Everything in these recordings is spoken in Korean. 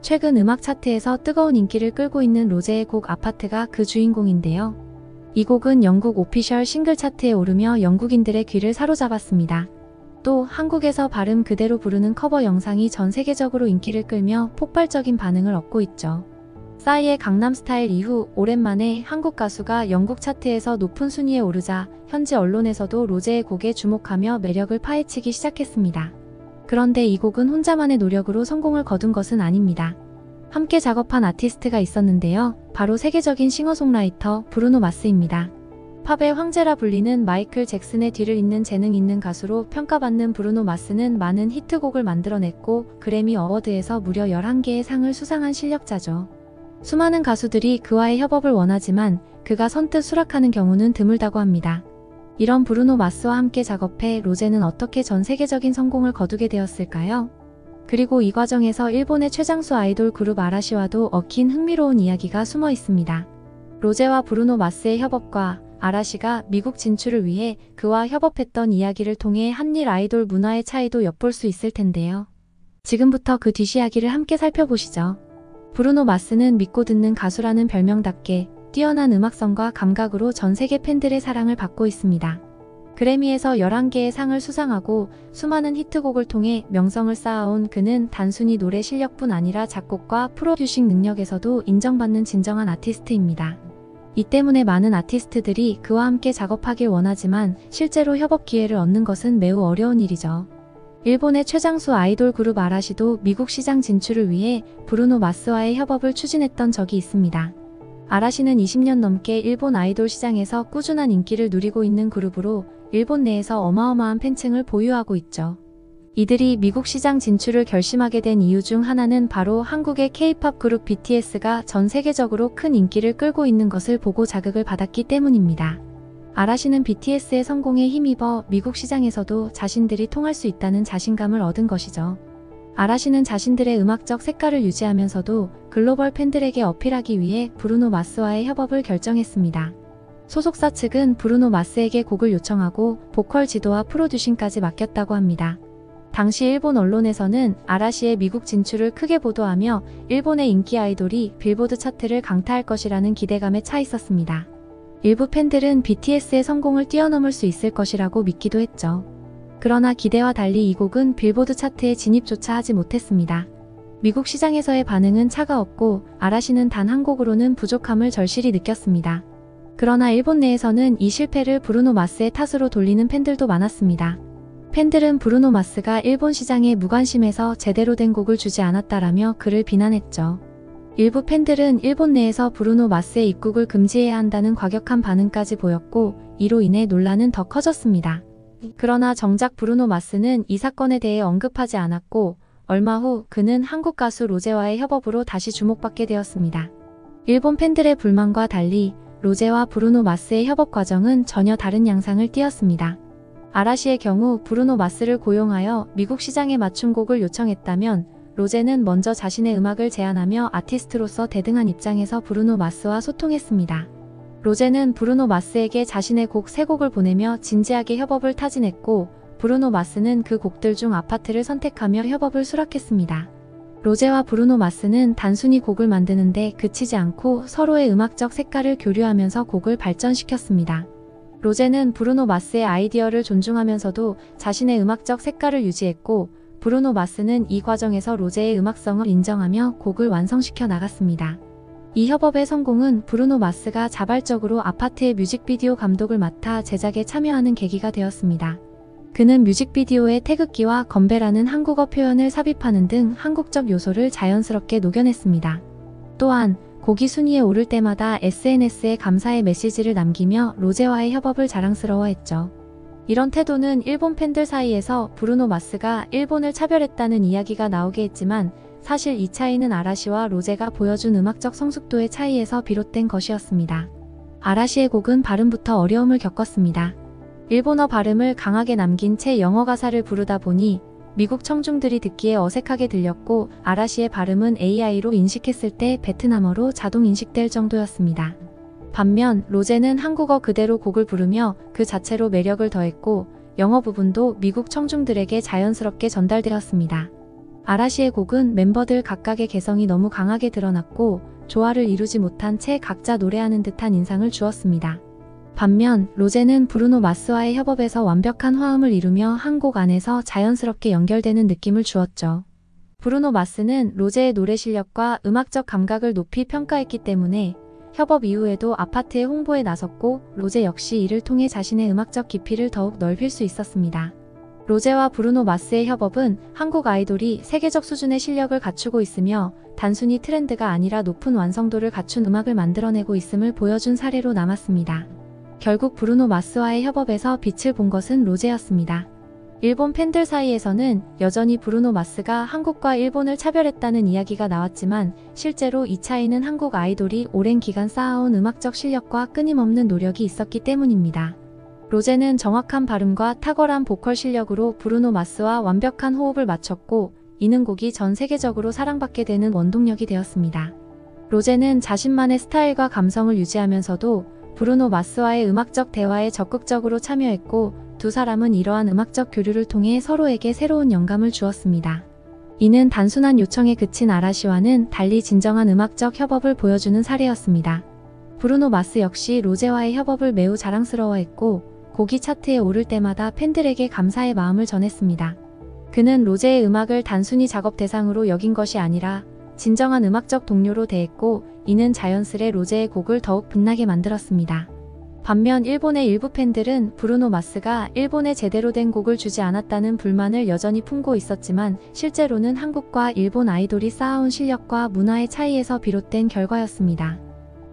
최근 음악 차트에서 뜨거운 인기를 끌고 있는 로제의 곡 아파트가 그 주인공인데요. 이 곡은 영국 오피셜 싱글 차트에 오르며 영국인들의 귀를 사로잡았습니다. 또 한국에서 발음 그대로 부르는 커버 영상이 전 세계적으로 인기를 끌며 폭발적인 반응을 얻고 있죠. 싸이의 강남스타일 이후 오랜만에 한국 가수가 영국 차트에서 높은 순위에 오르자 현지 언론에서도 로제의 곡에 주목하며 매력을 파헤치기 시작했습니다. 그런데 이 곡은 혼자만의 노력으로 성공을 거둔 것은 아닙니다. 함께 작업한 아티스트가 있었는데요. 바로 세계적인 싱어송라이터 브루노 마스입니다. 팝의 황제라 불리는 마이클 잭슨의 뒤를 잇는 재능 있는 가수로 평가받는 브루노 마스는 많은 히트곡을 만들어냈고 그래미 어워드에서 무려 11개의 상을 수상한 실력자죠. 수많은 가수들이 그와의 협업을 원하지만 그가 선뜻 수락하는 경우는 드물다고 합니다. 이런 브루노 마스와 함께 작업해 로제는 어떻게 전 세계적인 성공을 거두게 되었을까요? 그리고 이 과정에서 일본의 최장수 아이돌 그룹 아라시와도 얽힌 흥미로운 이야기가 숨어 있습니다. 로제와 브루노 마스의 협업과 아라시가 미국 진출을 위해 그와 협업했던 이야기를 통해 한일 아이돌 문화의 차이도 엿볼 수 있을 텐데요. 지금부터 그 뒷이야기를 함께 살펴보시죠. 브루노 마스는 믿고 듣는 가수라는 별명답게 뛰어난 음악성과 감각으로 전 세계 팬들의 사랑을 받고 있습니다. 그래미에서 11개의 상을 수상하고 수많은 히트곡을 통해 명성을 쌓아온 그는 단순히 노래 실력뿐 아니라 작곡과 프로듀싱 능력에서도 인정받는 진정한 아티스트입니다. 이 때문에 많은 아티스트들이 그와 함께 작업하길 원하지만 실제로 협업 기회를 얻는 것은 매우 어려운 일이죠. 일본의 최장수 아이돌 그룹 아라시도 미국 시장 진출을 위해 브루노 마스와의 협업을 추진했던 적이 있습니다. 아라시는 20년 넘게 일본 아이돌 시장에서 꾸준한 인기를 누리고 있는 그룹으로 일본 내에서 어마어마한 팬층을 보유하고 있죠. 이들이 미국 시장 진출을 결심하게 된 이유 중 하나는 바로 한국의 K-팝 그룹 BTS가 전 세계적으로 큰 인기를 끌고 있는 것을 보고 자극을 받았기 때문입니다. 아라시는 BTS의 성공에 힘입어 미국 시장에서도 자신들이 통할 수 있다는 자신감을 얻은 것이죠. 아라시는 자신들의 음악적 색깔을 유지하면서도 글로벌 팬들에게 어필하기 위해 브루노 마스와의 협업을 결정했습니다. 소속사 측은 브루노 마스에게 곡을 요청하고 보컬 지도와 프로듀싱까지 맡겼다고 합니다. 당시 일본 언론에서는 아라시의 미국 진출을 크게 보도하며 일본의 인기 아이돌이 빌보드 차트를 강타할 것이라는 기대감에 차 있었습니다. 일부 팬들은 BTS의 성공을 뛰어넘을 수 있을 것이라고 믿기도 했죠. 그러나 기대와 달리 이 곡은 빌보드 차트에 진입조차 하지 못했습니다. 미국 시장에서의 반응은 차가웠고 아라시는 단 한 곡으로는 부족함을 절실히 느꼈습니다. 그러나 일본 내에서는 이 실패를 브루노 마스의 탓으로 돌리는 팬들도 많았습니다. 팬들은 브루노 마스가 일본 시장에 무관심해서 제대로 된 곡을 주지 않았다라며 그를 비난했죠. 일부 팬들은 일본 내에서 브루노 마스의 입국을 금지해야 한다는 과격한 반응까지 보였고 이로 인해 논란은 더 커졌습니다. 그러나 정작 브루노 마스는 이 사건에 대해 언급하지 않았고 얼마 후 그는 한국 가수 로제와의 협업으로 다시 주목받게 되었습니다. 일본 팬들의 불만과 달리 로제와 브루노 마스의 협업 과정은 전혀 다른 양상을 띠었습니다. 아라시의 경우 브루노 마스를 고용하여 미국 시장에 맞춘 곡을 요청했다면 로제는 먼저 자신의 음악을 제안하며 아티스트로서 대등한 입장에서 브루노 마스와 소통했습니다. 로제는 브루노 마스에게 자신의 곡 3곡을 보내며 진지하게 협업을 타진했고 브루노 마스는 그 곡들 중 아파트를 선택하며 협업을 수락했습니다. 로제와 브루노 마스는 단순히 곡을 만드는데 그치지 않고 서로의 음악적 색깔을 교류하면서 곡을 발전시켰습니다. 로제는 브루노 마스의 아이디어를 존중하면서도 자신의 음악적 색깔을 유지했고 브루노 마스는 이 과정에서 로제의 음악성을 인정하며 곡을 완성시켜 나갔습니다. 이 협업의 성공은 브루노 마스가 자발적으로 아파트의 뮤직비디오 감독을 맡아 제작에 참여하는 계기가 되었습니다. 그는 뮤직비디오에 태극기와 건배라는 한국어 표현을 삽입하는 등 한국적 요소를 자연스럽게 녹여냈습니다. 또한 곡이 순위에 오를 때마다 SNS에 감사의 메시지를 남기며 로제와의 협업을 자랑스러워했죠. 이런 태도는 일본 팬들 사이에서 브루노 마스가 일본을 차별했다는 이야기가 나오게 했지만 사실 이 차이는 아라시와 로제가 보여준 음악적 성숙도의 차이에서 비롯된 것이었습니다. 아라시의 곡은 발음부터 어려움을 겪었습니다. 일본어 발음을 강하게 남긴 채 영어 가사를 부르다 보니 미국 청중들이 듣기에 어색하게 들렸고 아라시의 발음은 AI로 인식했을 때 베트남어로 자동 인식될 정도였습니다. 반면 로제는 한국어 그대로 곡을 부르며 그 자체로 매력을 더했고 영어 부분도 미국 청중들에게 자연스럽게 전달되었습니다. 아라시의 곡은 멤버들 각각의 개성이 너무 강하게 드러났고 조화를 이루지 못한 채 각자 노래하는 듯한 인상을 주었습니다. 반면 로제는 브루노 마스와의 협업에서 완벽한 화음을 이루며 한 곡 안에서 자연스럽게 연결되는 느낌을 주었죠. 브루노 마스는 로제의 노래 실력과 음악적 감각을 높이 평가했기 때문에 협업 이후에도 아파트의 홍보에 나섰고 로제 역시 이를 통해 자신의 음악적 깊이를 더욱 넓힐 수 있었습니다. 로제와 브루노 마스의 협업은 한국 아이돌이 세계적 수준의 실력을 갖추고 있으며 단순히 트렌드가 아니라 높은 완성도를 갖춘 음악을 만들어내고 있음을 보여준 사례로 남았습니다. 결국 브루노 마스와의 협업에서 빛을 본 것은 로제였습니다. 일본 팬들 사이에서는 여전히 브루노 마스가 한국과 일본을 차별했다는 이야기가 나왔지만 실제로 이 차이는 한국 아이돌이 오랜 기간 쌓아온 음악적 실력과 끊임없는 노력이 있었기 때문입니다. 로제는 정확한 발음과 탁월한 보컬 실력으로 브루노 마스와 완벽한 호흡을 맞췄고 이는 곡이 전 세계적으로 사랑받게 되는 원동력이 되었습니다. 로제는 자신만의 스타일과 감성을 유지하면서도 브루노 마스와의 음악적 대화에 적극적으로 참여했고 두 사람은 이러한 음악적 교류를 통해 서로에게 새로운 영감을 주었습니다. 이는 단순한 요청에 그친 아라시와는 달리 진정한 음악적 협업을 보여주는 사례였습니다. 브루노 마스 역시 로제와의 협업을 매우 자랑스러워했고 곡이 차트에 오를 때마다 팬들에게 감사의 마음을 전했습니다. 그는 로제의 음악을 단순히 작업 대상으로 여긴 것이 아니라 진정한 음악적 동료로 대했고 이는 자연스레 로제의 곡을 더욱 빛나게 만들었습니다. 반면 일본의 일부 팬들은 브루노 마스가 일본에 제대로 된 곡을 주지 않았다는 불만을 여전히 품고 있었지만 실제로는 한국과 일본 아이돌이 쌓아온 실력과 문화의 차이에서 비롯된 결과였습니다.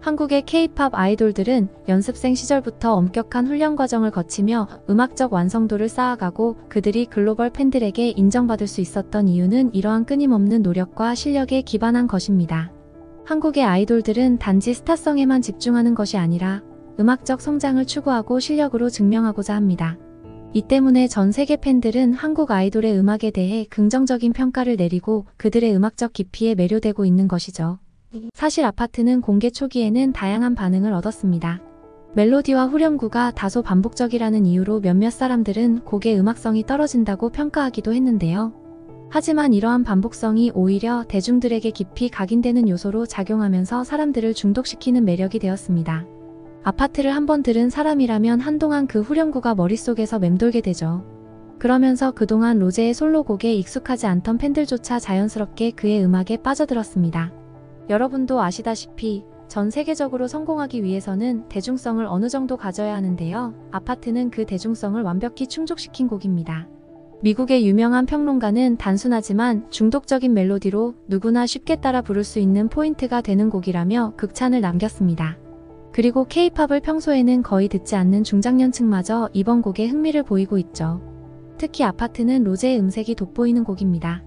한국의 K-팝 아이돌들은 연습생 시절부터 엄격한 훈련 과정을 거치며 음악적 완성도를 쌓아가고 그들이 글로벌 팬들에게 인정받을 수 있었던 이유는 이러한 끊임없는 노력과 실력에 기반한 것입니다. 한국의 아이돌들은 단지 스타성에만 집중하는 것이 아니라 음악적 성장을 추구하고 실력으로 증명하고자 합니다. 이 때문에 전 세계 팬들은 한국 아이돌의 음악에 대해 긍정적인 평가를 내리고 그들의 음악적 깊이에 매료되고 있는 것이죠. 사실 아파트는 공개 초기에는 다양한 반응을 얻었습니다. 멜로디와 후렴구가 다소 반복적이라는 이유로 몇몇 사람들은 곡의 음악성이 떨어진다고 평가하기도 했는데요. 하지만 이러한 반복성이 오히려 대중들에게 깊이 각인되는 요소로 작용하면서 사람들을 중독시키는 매력이 되었습니다. 아파트를 한번 들은 사람이라면 한동안 그 후렴구가 머릿속에서 맴돌게 되죠. 그러면서 그동안 로제의 솔로곡에 익숙하지 않던 팬들조차 자연스럽게 그의 음악에 빠져들었습니다. 여러분도 아시다시피 전 세계적으로 성공하기 위해서는 대중성을 어느 정도 가져야 하는데요. 아파트는 그 대중성을 완벽히 충족시킨 곡입니다. 미국의 유명한 평론가는 단순하지만 중독적인 멜로디로 누구나 쉽게 따라 부를 수 있는 포인트가 되는 곡이라며 극찬을 남겼습니다. 그리고 K-팝을 평소에는 거의 듣지 않는 중장년층마저 이번 곡에 흥미를 보이고 있죠. 특히 아파트는 로제의 음색이 돋보이는 곡입니다.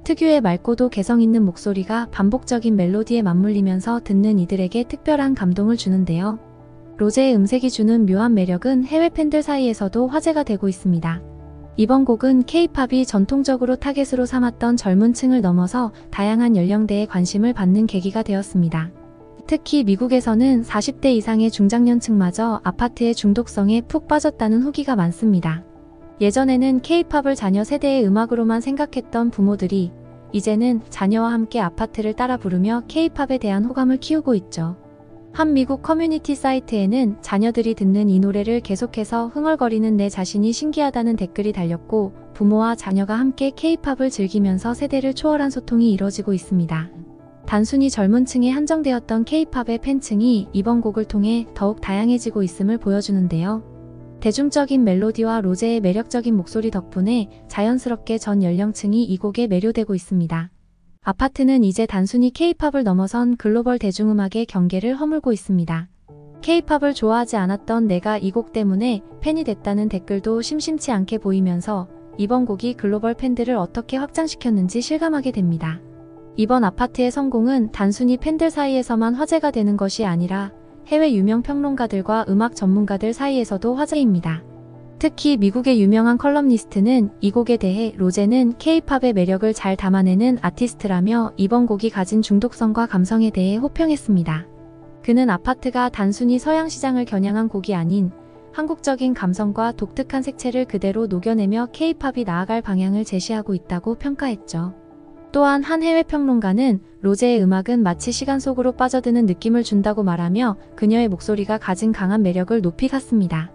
특유의 맑고도 개성 있는 목소리가 반복적인 멜로디에 맞물리면서 듣는 이들에게 특별한 감동을 주는데요. 로제의 음색이 주는 묘한 매력은 해외 팬들 사이에서도 화제가 되고 있습니다. 이번 곡은 K-팝이 전통적으로 타겟으로 삼았던 젊은 층을 넘어서 다양한 연령대의 관심을 받는 계기가 되었습니다. 특히 미국에서는 40대 이상의 중장년층마저 아파트의 중독성에 푹 빠졌다는 후기가 많습니다. 예전에는 K-팝을 자녀 세대의 음악으로만 생각했던 부모들이 이제는 자녀와 함께 아파트를 따라 부르며 K-팝에 대한 호감을 키우고 있죠. 한 미국 커뮤니티 사이트에는 자녀들이 듣는 이 노래를 계속해서 흥얼거리는 내 자신이 신기하다는 댓글이 달렸고 부모와 자녀가 함께 K-팝을 즐기면서 세대를 초월한 소통이 이뤄지고 있습니다. 단순히 젊은 층에 한정되었던 K-팝의 팬층이 이번 곡을 통해 더욱 다양해지고 있음을 보여주는데요. 대중적인 멜로디와 로제의 매력적인 목소리 덕분에 자연스럽게 전 연령층이 이 곡에 매료되고 있습니다. 아파트는 이제 단순히 K-팝을 넘어선 글로벌 대중음악의 경계를 허물고 있습니다. K-팝을 좋아하지 않았던 내가 이 곡 때문에 팬이 됐다는 댓글도 심심치 않게 보이면서 이번 곡이 글로벌 팬들을 어떻게 확장시켰는지 실감하게 됩니다. 이번 아파트의 성공은 단순히 팬들 사이에서만 화제가 되는 것이 아니라 해외 유명 평론가들과 음악 전문가들 사이에서도 화제입니다. 특히 미국의 유명한 컬럼니스트는 이 곡에 대해 로제는 K-팝의 매력을 잘 담아내는 아티스트라며 이번 곡이 가진 중독성과 감성에 대해 호평했습니다. 그는 아파트가 단순히 서양 시장을 겨냥한 곡이 아닌 한국적인 감성과 독특한 색채를 그대로 녹여내며 K-팝이 나아갈 방향을 제시하고 있다고 평가했죠. 또한 한 해외 평론가는 로제의 음악은 마치 시간 속으로 빠져드는 느낌을 준다고 말하며 그녀의 목소리가 가진 강한 매력을 높이 샀습니다.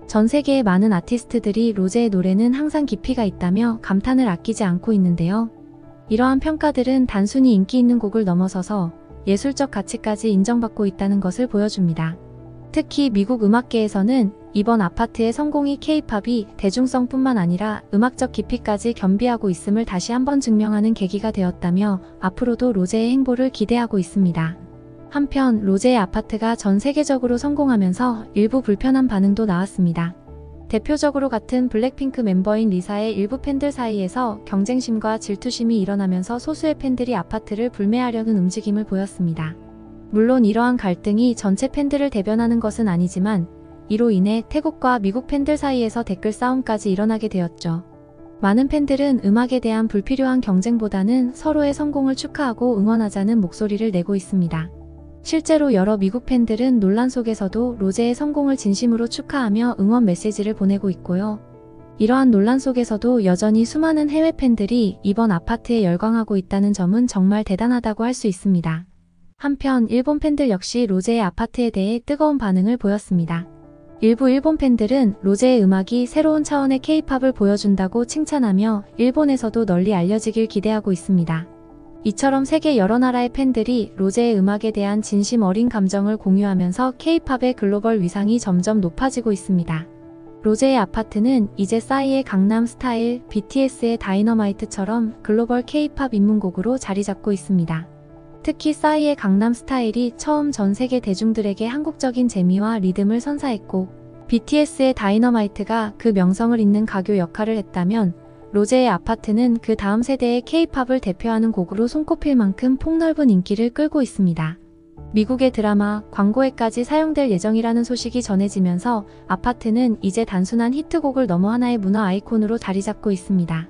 전 세계의 많은 아티스트들이 로제의 노래는 항상 깊이가 있다며 감탄을 아끼지 않고 있는데요. 이러한 평가들은 단순히 인기 있는 곡을 넘어서서 예술적 가치까지 인정받고 있다는 것을 보여줍니다. 특히 미국 음악계에서는 이번 아파트의 성공이 K-팝이 대중성뿐만 아니라 음악적 깊이까지 겸비하고 있음을 다시 한번 증명하는 계기가 되었다며 앞으로도 로제의 행보를 기대하고 있습니다. 한편 로제의 아파트가 전 세계적으로 성공하면서 일부 불편한 반응도 나왔습니다. 대표적으로 같은 블랙핑크 멤버인 리사의 일부 팬들 사이에서 경쟁심과 질투심이 일어나면서 소수의 팬들이 아파트를 불매하려는 움직임을 보였습니다. 물론 이러한 갈등이 전체 팬들을 대변하는 것은 아니지만 이로 인해 태국과 미국 팬들 사이에서 댓글 싸움까지 일어나게 되었죠. 많은 팬들은 음악에 대한 불필요한 경쟁보다는 서로의 성공을 축하하고 응원하자는 목소리를 내고 있습니다. 실제로 여러 미국 팬들은 논란 속에서도 로제의 성공을 진심으로 축하하며 응원 메시지를 보내고 있고요. 이러한 논란 속에서도 여전히 수많은 해외 팬들이 이번 아파트에 열광하고 있다는 점은 정말 대단하다고 할 수 있습니다. 한편 일본 팬들 역시 로제의 아파트에 대해 뜨거운 반응을 보였습니다. 일부 일본 팬들은 로제의 음악이 새로운 차원의 K-팝을 보여준다고 칭찬하며 일본에서도 널리 알려지길 기대하고 있습니다. 이처럼 세계 여러 나라의 팬들이 로제의 음악에 대한 진심 어린 감정을 공유하면서 K-팝의 글로벌 위상이 점점 높아지고 있습니다. 로제의 아파트는 이제 싸이의 강남 스타일, BTS의 다이너마이트처럼 글로벌 K-팝 입문곡으로 자리 잡고 있습니다. 특히 싸이의 강남 스타일이 처음 전 세계 대중들에게 한국적인 재미와 리듬을 선사했고 BTS의 다이너마이트가 그 명성을 잇는 가교 역할을 했다면 로제의 아파트는 그 다음 세대의 K-팝을 대표하는 곡으로 손꼽힐 만큼 폭넓은 인기를 끌고 있습니다. 미국의 드라마, 광고에까지 사용될 예정이라는 소식이 전해지면서 아파트는 이제 단순한 히트곡을 넘어 하나의 문화 아이콘으로 자리 잡고 있습니다.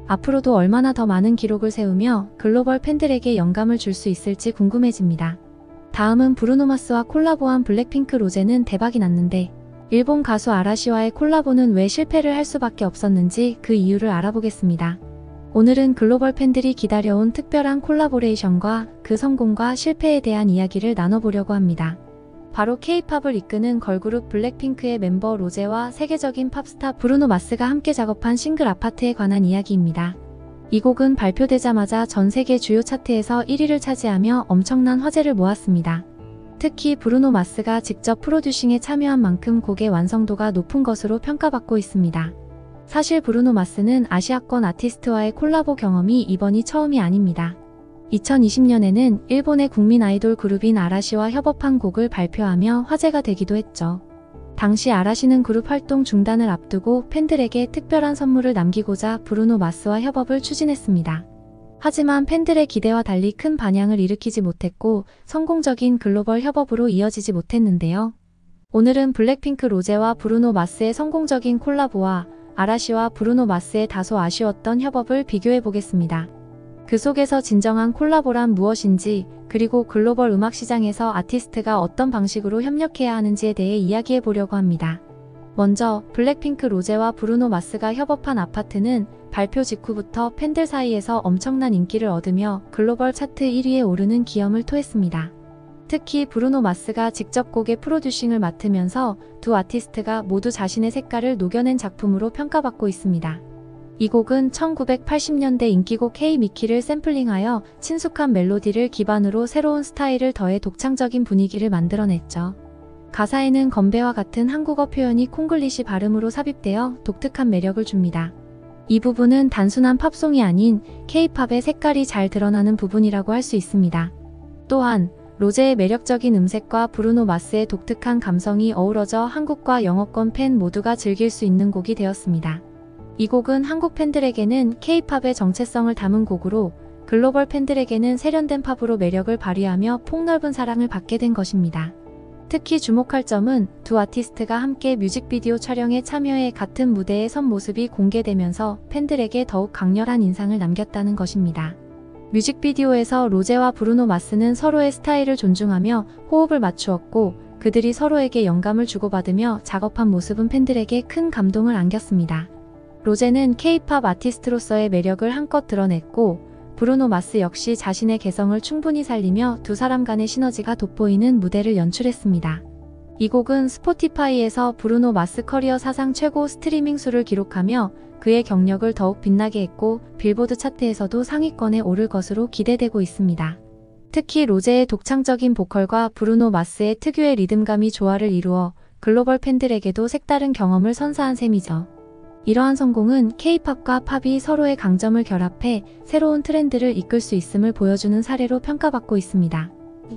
앞으로도 얼마나 더 많은 기록을 세우며 글로벌 팬들에게 영감을 줄 수 있을지 궁금해집니다. 다음은 브루노 마스와 콜라보한 블랙핑크 로제는 대박이 났는데 일본 가수 아라시와의 콜라보는 왜 실패를 할 수밖에 없었는지 그 이유를 알아보겠습니다. 오늘은 글로벌 팬들이 기다려온 특별한 콜라보레이션과 그 성공과 실패에 대한 이야기를 나눠보려고 합니다. 바로 K-팝을 이끄는 걸그룹 블랙핑크의 멤버 로제와 세계적인 팝스타 브루노 마스가 함께 작업한 싱글 아파트에 관한 이야기입니다. 이 곡은 발표되자마자 전 세계 주요 차트에서 1위를 차지하며 엄청난 화제를 모았습니다. 특히 브루노 마스가 직접 프로듀싱에 참여한 만큼 곡의 완성도가 높은 것으로 평가받고 있습니다. 사실 브루노 마스는 아시아권 아티스트와의 콜라보 경험이 이번이 처음이 아닙니다. 2020년에는 일본의 국민 아이돌 그룹인 아라시와 협업한 곡을 발표하며 화제가 되기도 했죠. 당시 아라시는 그룹 활동 중단을 앞두고 팬들에게 특별한 선물을 남기고자 브루노 마스와 협업을 추진했습니다. 하지만 팬들의 기대와 달리 큰 반향을 일으키지 못했고 성공적인 글로벌 협업으로 이어지지 못했는데요. 오늘은 블랙핑크 로제와 브루노 마스의 성공적인 콜라보와 아라시와 브루노 마스의 다소 아쉬웠던 협업을 비교해 보겠습니다. 그 속에서 진정한 콜라보란 무엇인지, 그리고 글로벌 음악 시장에서 아티스트가 어떤 방식으로 협력해야 하는지에 대해 이야기해 보려고 합니다. 먼저 블랙핑크 로제와 브루노 마스가 협업한 아파트는 발표 직후부터 팬들 사이에서 엄청난 인기를 얻으며 글로벌 차트 1위에 오르는 기염을 토했습니다. 특히 브루노 마스가 직접 곡의 프로듀싱을 맡으면서 두 아티스트가 모두 자신의 색깔을 녹여낸 작품으로 평가받고 있습니다. 이 곡은 1980년대 인기곡 헤이 미키를 샘플링하여 친숙한 멜로디를 기반으로 새로운 스타일을 더해 독창적인 분위기를 만들어냈죠. 가사에는 건배와 같은 한국어 표현이 콩글리시 발음으로 삽입되어 독특한 매력을 줍니다. 이 부분은 단순한 팝송이 아닌 K-팝의 색깔이 잘 드러나는 부분이라고 할 수 있습니다. 또한 로제의 매력적인 음색과 브루노 마스의 독특한 감성이 어우러져 한국과 영어권 팬 모두가 즐길 수 있는 곡이 되었습니다. 이 곡은 한국 팬들에게는 K-팝의 정체성을 담은 곡으로 글로벌 팬들에게는 세련된 팝으로 매력을 발휘하며 폭넓은 사랑을 받게 된 것입니다. 특히 주목할 점은 두 아티스트가 함께 뮤직비디오 촬영에 참여해 같은 무대에 선 모습이 공개되면서 팬들에게 더욱 강렬한 인상을 남겼다는 것입니다. 뮤직비디오에서 로제와 브루노 마스는 서로의 스타일을 존중하며 호흡을 맞추었고 그들이 서로에게 영감을 주고받으며 작업한 모습은 팬들에게 큰 감동을 안겼습니다. 로제는 K-팝 아티스트로서의 매력을 한껏 드러냈고 브루노 마스 역시 자신의 개성을 충분히 살리며 두 사람 간의 시너지가 돋보이는 무대를 연출했습니다. 이 곡은 스포티파이에서 브루노 마스 커리어 사상 최고 스트리밍 수를 기록하며 그의 경력을 더욱 빛나게 했고 빌보드 차트에서도 상위권에 오를 것으로 기대되고 있습니다. 특히 로제의 독창적인 보컬과 브루노 마스의 특유의 리듬감이 조화를 이루어 글로벌 팬들에게도 색다른 경험을 선사한 셈이죠. 이러한 성공은 K-팝과 팝이 서로의 강점을 결합해 새로운 트렌드를 이끌 수 있음을 보여주는 사례로 평가받고 있습니다.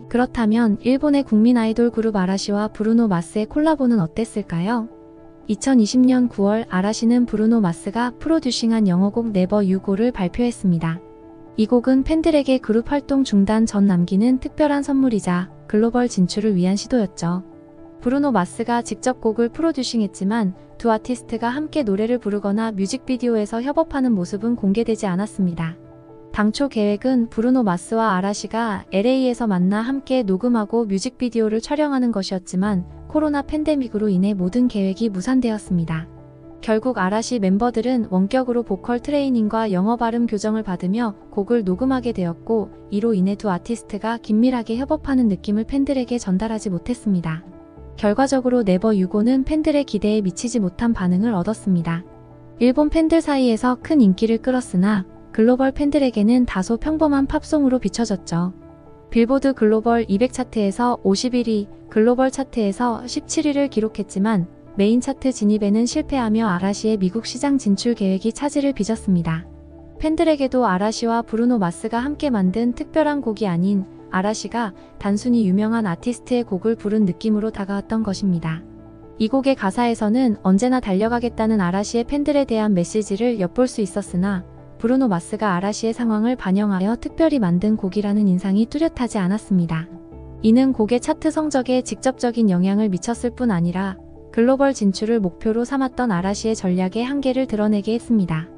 그렇다면 일본의 국민 아이돌 그룹 아라시와 브루노 마스의 콜라보는 어땠을까요? 2020년 9월 아라시는 브루노 마스가 프로듀싱한 영어곡 Never You Go를 발표했습니다. 이 곡은 팬들에게 그룹 활동 중단 전 남기는 특별한 선물이자 글로벌 진출을 위한 시도였죠. 브루노 마스가 직접 곡을 프로듀싱했지만 두 아티스트가 함께 노래를 부르거나 뮤직비디오에서 협업하는 모습은 공개되지 않았습니다. 당초 계획은 브루노 마스와 아라시가 LA에서 만나 함께 녹음하고 뮤직비디오를 촬영하는 것이었지만 코로나 팬데믹으로 인해 모든 계획이 무산되었습니다. 결국 아라시 멤버들은 원격으로 보컬 트레이닝과 영어 발음 교정을 받으며 곡을 녹음하게 되었고 이로 인해 두 아티스트가 긴밀하게 협업하는 느낌을 팬들에게 전달하지 못했습니다. 결과적으로 Never You Go는 팬들의 기대에 미치지 못한 반응을 얻었습니다. 일본 팬들 사이에서 큰 인기를 끌었으나 글로벌 팬들에게는 다소 평범한 팝송으로 비춰졌죠. 빌보드 글로벌 200 차트에서 51위, 글로벌 차트에서 17위를 기록했지만 메인 차트 진입에는 실패하며 아라시의 미국 시장 진출 계획이 차질을 빚었습니다. 팬들에게도 아라시와 브루노 마스가 함께 만든 특별한 곡이 아닌 아라시가 단순히 유명한 아티스트의 곡을 부른 느낌으로 다가왔던 것입니다. 이 곡의 가사에서는 언제나 달려가겠다는 아라시의 팬들에 대한 메시지를 엿볼 수 있었으나 브루노 마스가 아라시의 상황을 반영하여 특별히 만든 곡이라는 인상이 뚜렷하지 않았습니다. 이는 곡의 차트 성적에 직접적인 영향을 미쳤을 뿐 아니라 글로벌 진출을 목표로 삼았던 아라시의 전략의 한계를 드러내게 했습니다.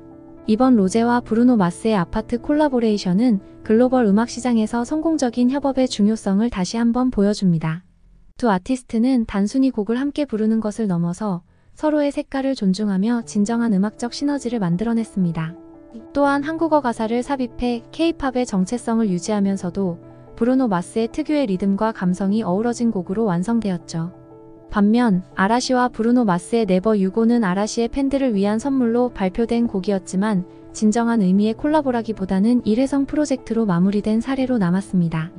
이번 로제와 브루노 마스의 아파트 콜라보레이션은 글로벌 음악 시장에서 성공적인 협업의 중요성을 다시 한번 보여줍니다. 두 아티스트는 단순히 곡을 함께 부르는 것을 넘어서 서로의 색깔을 존중하며 진정한 음악적 시너지를 만들어냈습니다. 또한 한국어 가사를 삽입해 K-팝의 정체성을 유지하면서도 브루노 마스의 특유의 리듬과 감성이 어우러진 곡으로 완성되었죠. 반면 아라시와 브루노 마스의 Never You Go는 아라시의 팬들을 위한 선물로 발표된 곡이었지만 진정한 의미의 콜라보라기보다는 일회성 프로젝트로 마무리된 사례로 남았습니다.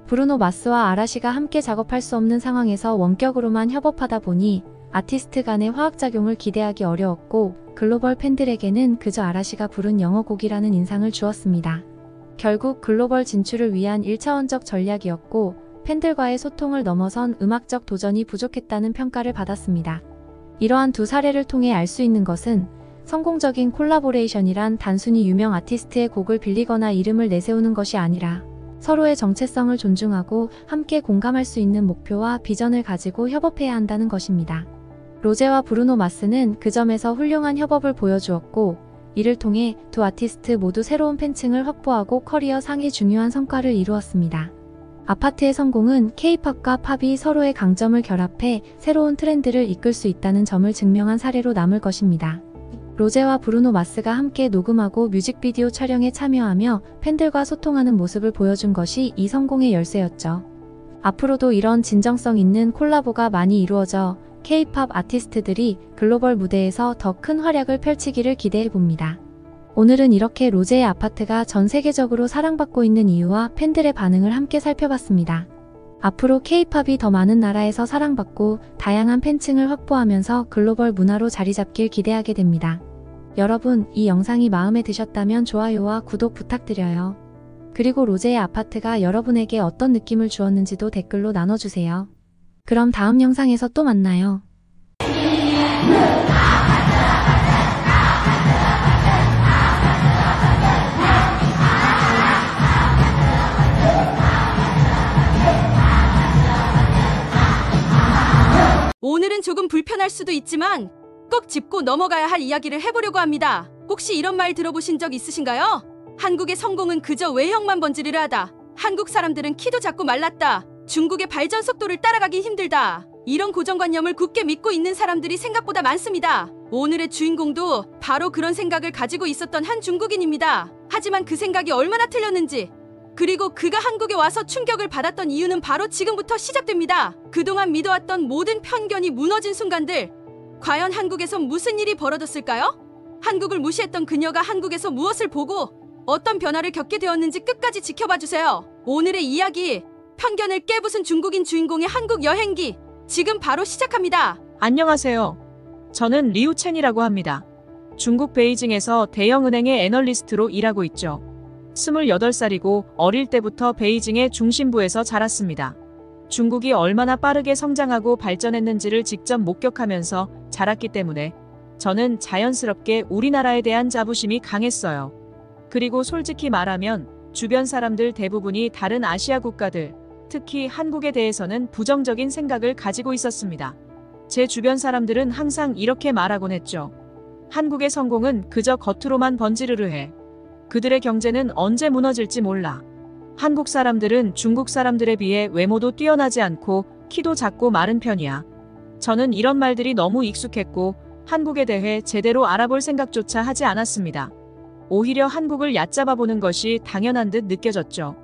브루노 마스와 아라시가 함께 작업할 수 없는 상황에서 원격으로만 협업하다 보니 아티스트 간의 화학작용을 기대하기 어려웠고 글로벌 팬들에게는 그저 아라시가 부른 영어곡이라는 인상을 주었습니다. 결국 글로벌 진출을 위한 1차원적 전략이었고 팬들과의 소통을 넘어선 음악적 도전이 부족했다는 평가를 받았습니다. 이러한 두 사례를 통해 알 수 있는 것은 성공적인 콜라보레이션이란 단순히 유명 아티스트의 곡을 빌리거나 이름을 내세우는 것이 아니라 서로의 정체성을 존중하고 함께 공감할 수 있는 목표와 비전을 가지고 협업해야 한다는 것입니다. 로제와 브루노 마스는 그 점에서 훌륭한 협업을 보여주었고 이를 통해 두 아티스트 모두 새로운 팬층을 확보하고 커리어 상의 중요한 성과를 이루었습니다. 아파트의 성공은 K-팝과 팝이 서로의 강점을 결합해 새로운 트렌드를 이끌 수 있다는 점을 증명한 사례로 남을 것입니다. 로제와 브루노 마스가 함께 녹음하고 뮤직비디오 촬영에 참여하며 팬들과 소통하는 모습을 보여준 것이 이 성공의 열쇠였죠. 앞으로도 이런 진정성 있는 콜라보가 많이 이루어져 K-팝 아티스트들이 글로벌 무대에서 더 큰 활약을 펼치기를 기대해봅니다. 오늘은 이렇게 로제의 아파트가 전 세계적으로 사랑받고 있는 이유와 팬들의 반응을 함께 살펴봤습니다. 앞으로 K-팝이 더 많은 나라에서 사랑받고 다양한 팬층을 확보하면서 글로벌 문화로 자리잡길 기대하게 됩니다. 여러분, 이 영상이 마음에 드셨다면 좋아요와 구독 부탁드려요. 그리고 로제의 아파트가 여러분에게 어떤 느낌을 주었는지도 댓글로 나눠주세요. 그럼 다음 영상에서 또 만나요. 오늘은 조금 불편할 수도 있지만 꼭 짚고 넘어가야 할 이야기를 해보려고 합니다. 혹시 이런 말 들어보신 적 있으신가요? 한국의 성공은 그저 외형만 번지르르하다. 한국 사람들은 키도 작고 말랐다. 중국의 발전 속도를 따라가기 힘들다. 이런 고정관념을 굳게 믿고 있는 사람들이 생각보다 많습니다. 오늘의 주인공도 바로 그런 생각을 가지고 있었던 한 중국인입니다. 하지만 그 생각이 얼마나 틀렸는지, 그리고 그가 한국에 와서 충격을 받았던 이유는 바로 지금부터 시작됩니다. 그동안 믿어왔던 모든 편견이 무너진 순간들, 과연 한국에서 무슨 일이 벌어졌을까요? 한국을 무시했던 그녀가 한국에서 무엇을 보고 어떤 변화를 겪게 되었는지 끝까지 지켜봐 주세요. 오늘의 이야기, 편견을 깨부순 중국인 주인공의 한국 여행기, 지금 바로 시작합니다. 안녕하세요. 저는 리우 첸이라고 합니다. 중국 베이징에서 대형은행의 애널리스트로 일하고 있죠. 28살이고 어릴 때부터 베이징의 중심부에서 자랐습니다. 중국이 얼마나 빠르게 성장하고 발전했는지를 직접 목격하면서 자랐기 때문에 저는 자연스럽게 우리나라에 대한 자부심이 강했어요. 그리고 솔직히 말하면 주변 사람들 대부분이 다른 아시아 국가들, 특히 한국에 대해서는 부정적인 생각을 가지고 있었습니다. 제 주변 사람들은 항상 이렇게 말하곤 했죠. 한국의 성공은 그저 겉으로만 번지르르해. 그들의 경제는 언제 무너질지 몰라. 한국 사람들은 중국 사람들에 비해 외모도 뛰어나지 않고 키도 작고 마른 편이야. 저는 이런 말들이 너무 익숙했고 한국에 대해 제대로 알아볼 생각조차 하지 않았습니다. 오히려 한국을 얕잡아 보는 것이 당연한 듯 느껴졌죠.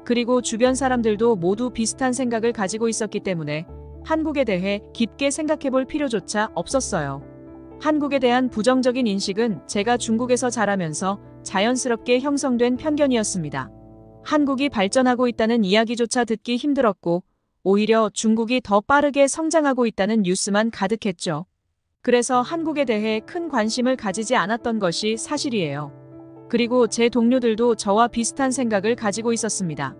그리고 주변 사람들도 모두 비슷한 생각을 가지고 있었기 때문에 한국에 대해 깊게 생각해 볼 필요조차 없었어요. 한국에 대한 부정적인 인식은 제가 중국에서 자라면서 자연스럽게 형성된 편견이었습니다. 한국이 발전하고 있다는 이야기조차 듣기 힘들었고 오히려 중국이 더 빠르게 성장하고 있다는 뉴스만 가득했죠. 그래서 한국에 대해 큰 관심을 가지지 않았던 것이 사실이에요. 그리고 제 동료들도 저와 비슷한 생각을 가지고 있었습니다.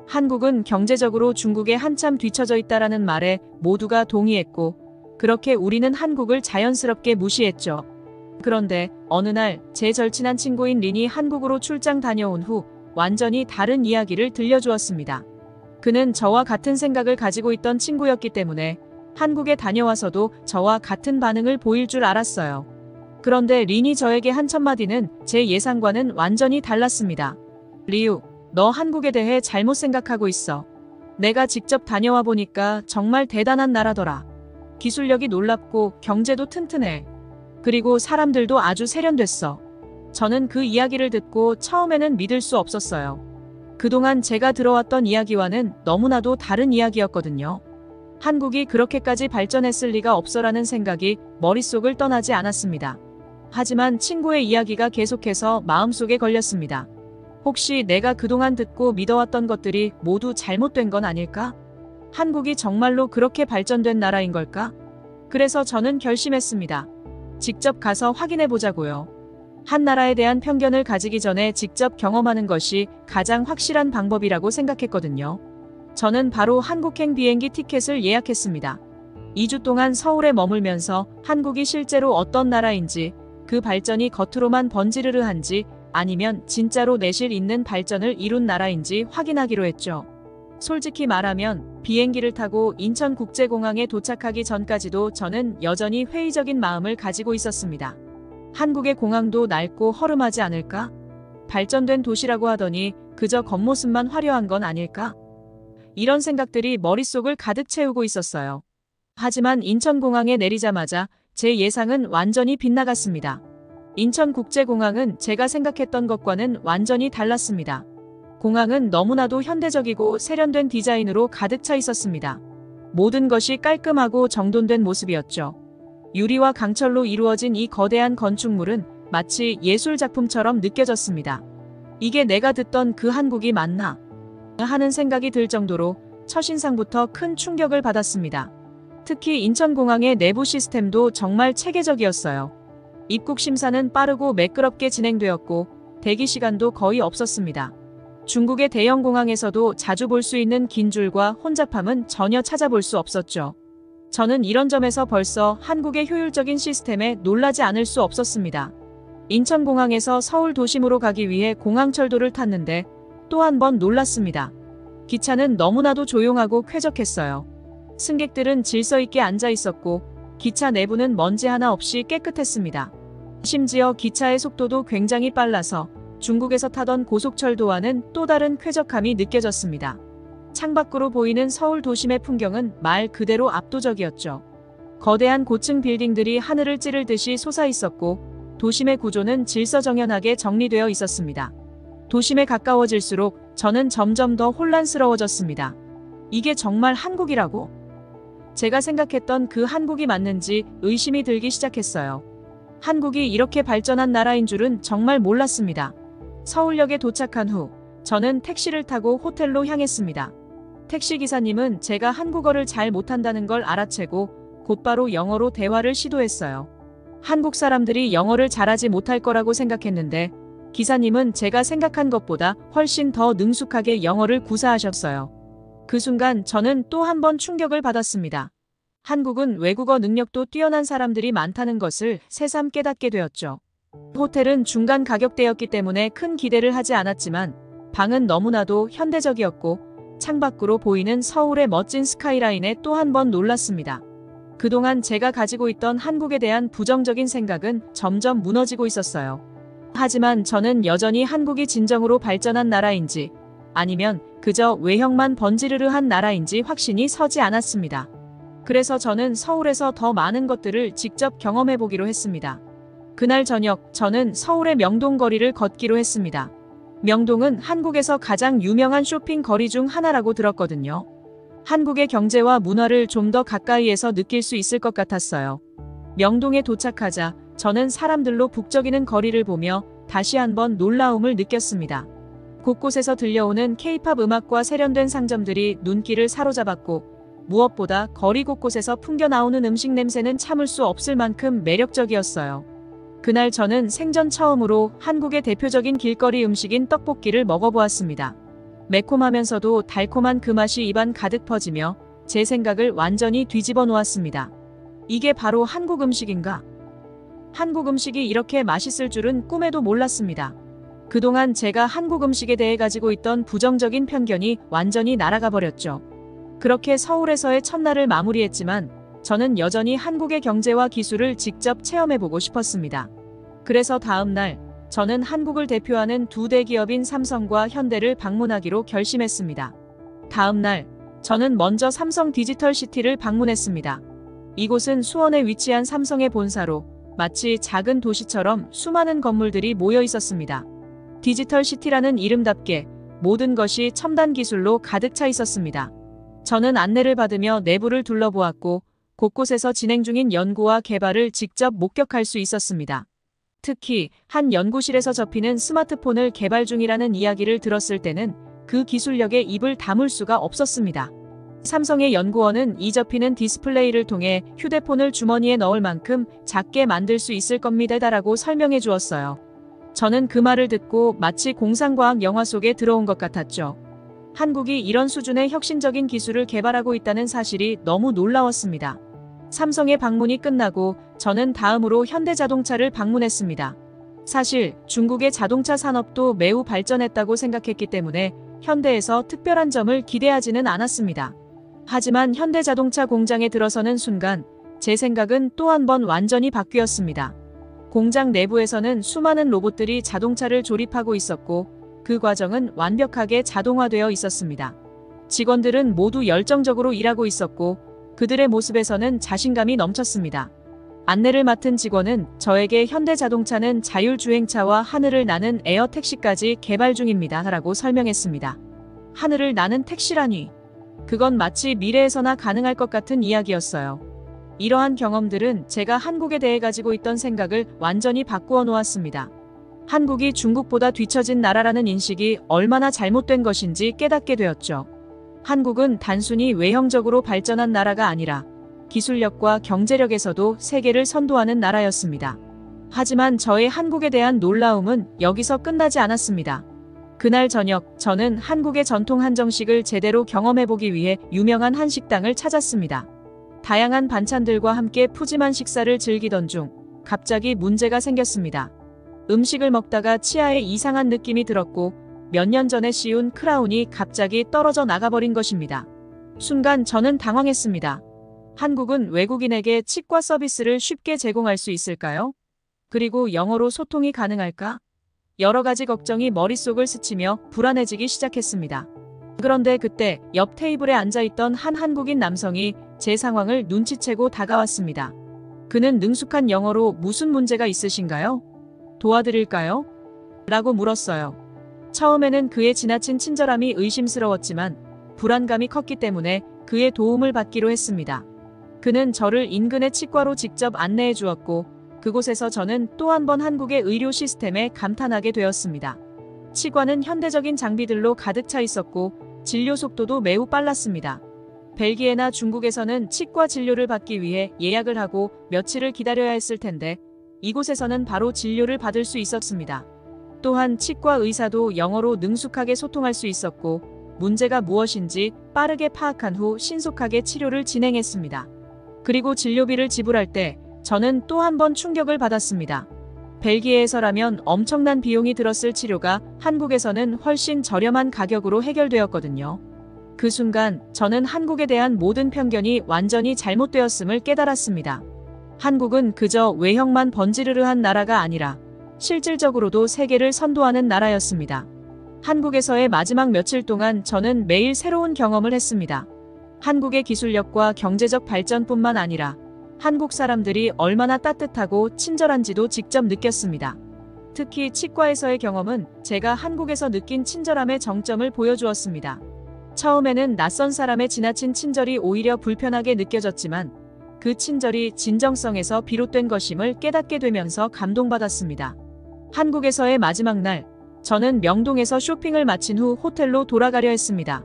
한국은 경제적으로 중국에 한참 뒤처져 있다라는 말에 모두가 동의했고 그렇게 우리는 한국을 자연스럽게 무시했죠. 그런데 어느 날 제 절친한 친구인 린이 한국으로 출장 다녀온 후 완전히 다른 이야기를 들려주었습니다. 그는 저와 같은 생각을 가지고 있던 친구였기 때문에 한국에 다녀와서도 저와 같은 반응을 보일 줄 알았어요. 그런데 린이 저에게 한 첫마디는 제 예상과는 완전히 달랐습니다. 리우, 너 한국에 대해 잘못 생각하고 있어. 내가 직접 다녀와 보니까 정말 대단한 나라더라. 기술력이 놀랍고 경제도 튼튼해. 그리고 사람들도 아주 세련됐어. 저는 그 이야기를 듣고 처음에는 믿을 수 없었어요. 그동안 제가 들어왔던 이야기와는 너무나도 다른 이야기였거든요. 한국이 그렇게까지 발전했을 리가 없어라는 생각이 머릿속을 떠나지 않았습니다. 하지만 친구의 이야기가 계속해서 마음속에 걸렸습니다. 혹시 내가 그동안 듣고 믿어왔던 것들이 모두 잘못된 건 아닐까? 한국이 정말로 그렇게 발전된 나라인 걸까? 그래서 저는 결심했습니다. 직접 가서 확인해 보자고요. 한 나라에 대한 편견을 가지기 전에 직접 경험하는 것이 가장 확실한 방법이라고 생각했거든요. 저는 바로 한국행 비행기 티켓을 예약했습니다. 2주 동안 서울에 머물면서 한국이 실제로 어떤 나라인지, 그 발전이 겉으로만 번지르르한지 아니면 진짜로 내실 있는 발전을 이룬 나라인지 확인하기로 했죠. 솔직히 말하면 비행기를 타고 인천국제공항에 도착하기 전까지도 저는 여전히 회의적인 마음을 가지고 있었습니다. 한국의 공항도 낡고 허름하지 않을까? 발전된 도시라고 하더니 그저 겉모습만 화려한 건 아닐까? 이런 생각들이 머릿속을 가득 채우고 있었어요. 하지만 인천공항에 내리자마자 제 예상은 완전히 빗나갔습니다. 인천국제공항은 제가 생각했던 것과는 완전히 달랐습니다. 공항은 너무나도 현대적이고 세련된 디자인으로 가득 차 있었습니다. 모든 것이 깔끔하고 정돈된 모습이었죠. 유리와 강철로 이루어진 이 거대한 건축물은 마치 예술작품처럼 느껴졌습니다. 이게 내가 듣던 그 한국이 맞나? 하는 생각이 들 정도로 첫인상부터 큰 충격을 받았습니다. 특히 인천공항의 내부 시스템도 정말 체계적이었어요. 입국 심사는 빠르고 매끄럽게 진행되었고 대기 시간도 거의 없었습니다. 중국의 대형 공항에서도 자주 볼 수 있는 긴 줄과 혼잡함은 전혀 찾아볼 수 없었죠. 저는 이런 점에서 벌써 한국의 효율적인 시스템에 놀라지 않을 수 없었습니다. 인천공항에서 서울 도심으로 가기 위해 공항철도를 탔는데 또 한 번 놀랐습니다. 기차는 너무나도 조용하고 쾌적했어요. 승객들은 질서 있게 앉아 있었고 기차 내부는 먼지 하나 없이 깨끗했습니다. 심지어 기차의 속도도 굉장히 빨라서 중국에서 타던 고속철도와는 또 다른 쾌적함이 느껴졌습니다. 창밖으로 보이는 서울 도심의 풍경은 말 그대로 압도적이었죠. 거대한 고층 빌딩들이 하늘을 찌를 듯이 솟아 있었고 도심의 구조는 질서정연하게 정리되어 있었습니다. 도심에 가까워질수록 저는 점점 더 혼란스러워졌습니다. 이게 정말 한국이라고? 제가 생각했던 그 한국이 맞는지 의심이 들기 시작했어요. 한국이 이렇게 발전한 나라인 줄은 정말 몰랐습니다. 서울역에 도착한 후 저는 택시를 타고 호텔로 향했습니다. 택시 기사님은 제가 한국어를 잘 못한다는 걸 알아채고 곧바로 영어로 대화를 시도했어요. 한국 사람들이 영어를 잘하지 못할 거라고 생각했는데 기사님은 제가 생각한 것보다 훨씬 더 능숙하게 영어를 구사하셨어요. 그 순간 저는 또 한 번 충격을 받았습니다. 한국은 외국어 능력도 뛰어난 사람들이 많다는 것을 새삼 깨닫게 되었죠. 호텔은 중간 가격대였기 때문에 큰 기대를 하지 않았지만 방은 너무나도 현대적이었고 창밖으로 보이는 서울의 멋진 스카이라인에 또 한 번 놀랐습니다. 그동안 제가 가지고 있던 한국에 대한 부정적인 생각은 점점 무너지고 있었어요. 하지만 저는 여전히 한국이 진정으로 발전한 나라인지 아니면 그저 외형만 번지르르한 나라인지 확신이 서지 않았습니다. 그래서 저는 서울에서 더 많은 것들을 직접 경험해 보기로 했습니다. 그날 저녁 저는 서울의 명동 거리를 걷기로 했습니다. 명동은 한국에서 가장 유명한 쇼핑 거리 중 하나라고 들었거든요. 한국의 경제와 문화를 좀 더 가까이에서 느낄 수 있을 것 같았어요. 명동에 도착하자 저는 사람들로 북적이는 거리를 보며 다시 한번 놀라움을 느꼈습니다. 곳곳에서 들려오는 K-팝 음악과 세련된 상점들이 눈길을 사로잡았고 무엇보다 거리 곳곳에서 풍겨나오는 음식 냄새는 참을 수 없을 만큼 매력적이었어요. 그날 저는 생전 처음으로 한국의 대표적인 길거리 음식인 떡볶이를 먹어보았습니다. 매콤하면서도 달콤한 그 맛이 입안 가득 퍼지며 제 생각을 완전히 뒤집어 놓았습니다. 이게 바로 한국 음식인가? 한국 음식이 이렇게 맛있을 줄은 꿈에도 몰랐습니다. 그동안 제가 한국 음식에 대해 가지고 있던 부정적인 편견이 완전히 날아가 버렸죠. 그렇게 서울에서의 첫날을 마무리했지만 저는 여전히 한국의 경제와 기술을 직접 체험해보고 싶었습니다. 그래서 다음 날 저는 한국을 대표하는 두 대기업인 삼성과 현대를 방문하기로 결심했습니다. 다음 날 저는 먼저 삼성 디지털시티를 방문했습니다. 이곳은 수원에 위치한 삼성의 본사로 마치 작은 도시처럼 수많은 건물들이 모여 있었습니다. 디지털시티라는 이름답게 모든 것이 첨단 기술로 가득 차 있었습니다. 저는 안내를 받으며 내부를 둘러보았고 곳곳에서 진행 중인 연구와 개발을 직접 목격할 수 있었습니다. 특히 한 연구실에서 접히는 스마트폰을 개발 중이라는 이야기를 들었을 때는 그 기술력에 입을 다물 수가 없었습니다. 삼성의 연구원은 이 접히는 디스플레이를 통해 휴대폰을 주머니에 넣을 만큼 작게 만들 수 있을 겁니다라고 설명해 주었어요. 저는 그 말을 듣고 마치 공상과학 영화 속에 들어온 것 같았죠. 한국이 이런 수준의 혁신적인 기술을 개발하고 있다는 사실이 너무 놀라웠습니다. 삼성의 방문이 끝나고 저는 다음으로 현대자동차를 방문했습니다. 사실 중국의 자동차 산업도 매우 발전했다고 생각했기 때문에 현대에서 특별한 점을 기대하지는 않았습니다. 하지만 현대자동차 공장에 들어서는 순간 제 생각은 또 한 번 완전히 바뀌었습니다. 공장 내부에서는 수많은 로봇들이 자동차를 조립하고 있었고 그 과정은 완벽하게 자동화되어 있었습니다. 직원들은 모두 열정적으로 일하고 있었고 그들의 모습에서는 자신감이 넘쳤습니다. 안내를 맡은 직원은 저에게 현대자동차는 자율주행차와 하늘을 나는 에어택시까지 개발 중입니다 라고 설명했습니다. 하늘을 나는 택시라니. 그건 마치 미래에서나 가능할 것 같은 이야기였어요. 이러한 경험들은 제가 한국에 대해 가지고 있던 생각을 완전히 바꾸어 놓았습니다. 한국이 중국보다 뒤처진 나라라는 인식이 얼마나 잘못된 것인지 깨닫게 되었죠. 한국은 단순히 외형적으로 발전한 나라가 아니라 기술력과 경제력에서도 세계를 선도하는 나라였습니다. 하지만 저의 한국에 대한 놀라움은 여기서 끝나지 않았습니다. 그날 저녁 저는 한국의 전통 한정식을 제대로 경험해보기 위해 유명한 한식당을 찾았습니다. 다양한 반찬들과 함께 푸짐한 식사를 즐기던 중 갑자기 문제가 생겼습니다. 음식을 먹다가 치아에 이상한 느낌이 들었고 몇 년 전에 씌운 크라운이 갑자기 떨어져 나가버린 것입니다. 순간 저는 당황했습니다. 한국은 외국인에게 치과 서비스를 쉽게 제공할 수 있을까요? 그리고 영어로 소통이 가능할까? 여러 가지 걱정이 머릿속을 스치며 불안해지기 시작했습니다. 그런데 그때 옆 테이블에 앉아있던 한 한국인 남성이 제 상황을 눈치채고 다가왔습니다. 그는 능숙한 영어로 무슨 문제가 있으신가요? 도와드릴까요? 라고 물었어요. 처음에는 그의 지나친 친절함이 의심스러웠지만 불안감이 컸기 때문에 그의 도움을 받기로 했습니다. 그는 저를 인근의 치과로 직접 안내해 주었고 그곳에서 저는 또 한 번 한국의 의료 시스템에 감탄하게 되었습니다. 치과는 현대적인 장비들로 가득 차 있었고 진료 속도도 매우 빨랐습니다. 벨기에나 중국에서는 치과 진료를 받기 위해 예약을 하고 며칠을 기다려야 했을 텐데 이곳에서는 바로 진료를 받을 수 있었습니다. 또한 치과 의사도 영어로 능숙하게 소통할 수 있었고 문제가 무엇인지 빠르게 파악한 후 신속하게 치료를 진행했습니다. 그리고 진료비를 지불할 때 저는 또 한 번 충격을 받았습니다. 벨기에에서라면 엄청난 비용이 들었을 치료가 한국에서는 훨씬 저렴한 가격으로 해결되었거든요. 그 순간 저는 한국에 대한 모든 편견이 완전히 잘못되었음을 깨달았습니다. 한국은 그저 외형만 번지르르한 나라가 아니라 실질적으로도 세계를 선도하는 나라였습니다. 한국에서의 마지막 며칠 동안 저는 매일 새로운 경험을 했습니다. 한국의 기술력과 경제적 발전뿐만 아니라 한국 사람들이 얼마나 따뜻하고 친절한지도 직접 느꼈습니다. 특히 치과에서의 경험은 제가 한국에서 느낀 친절함의 정점을 보여주었습니다. 처음에는 낯선 사람의 지나친 친절이 오히려 불편하게 느껴졌지만 그 친절이 진정성에서 비롯된 것임을 깨닫게 되면서 감동받았습니다. 한국에서의 마지막 날, 저는 명동에서 쇼핑을 마친 후 호텔로 돌아가려 했습니다.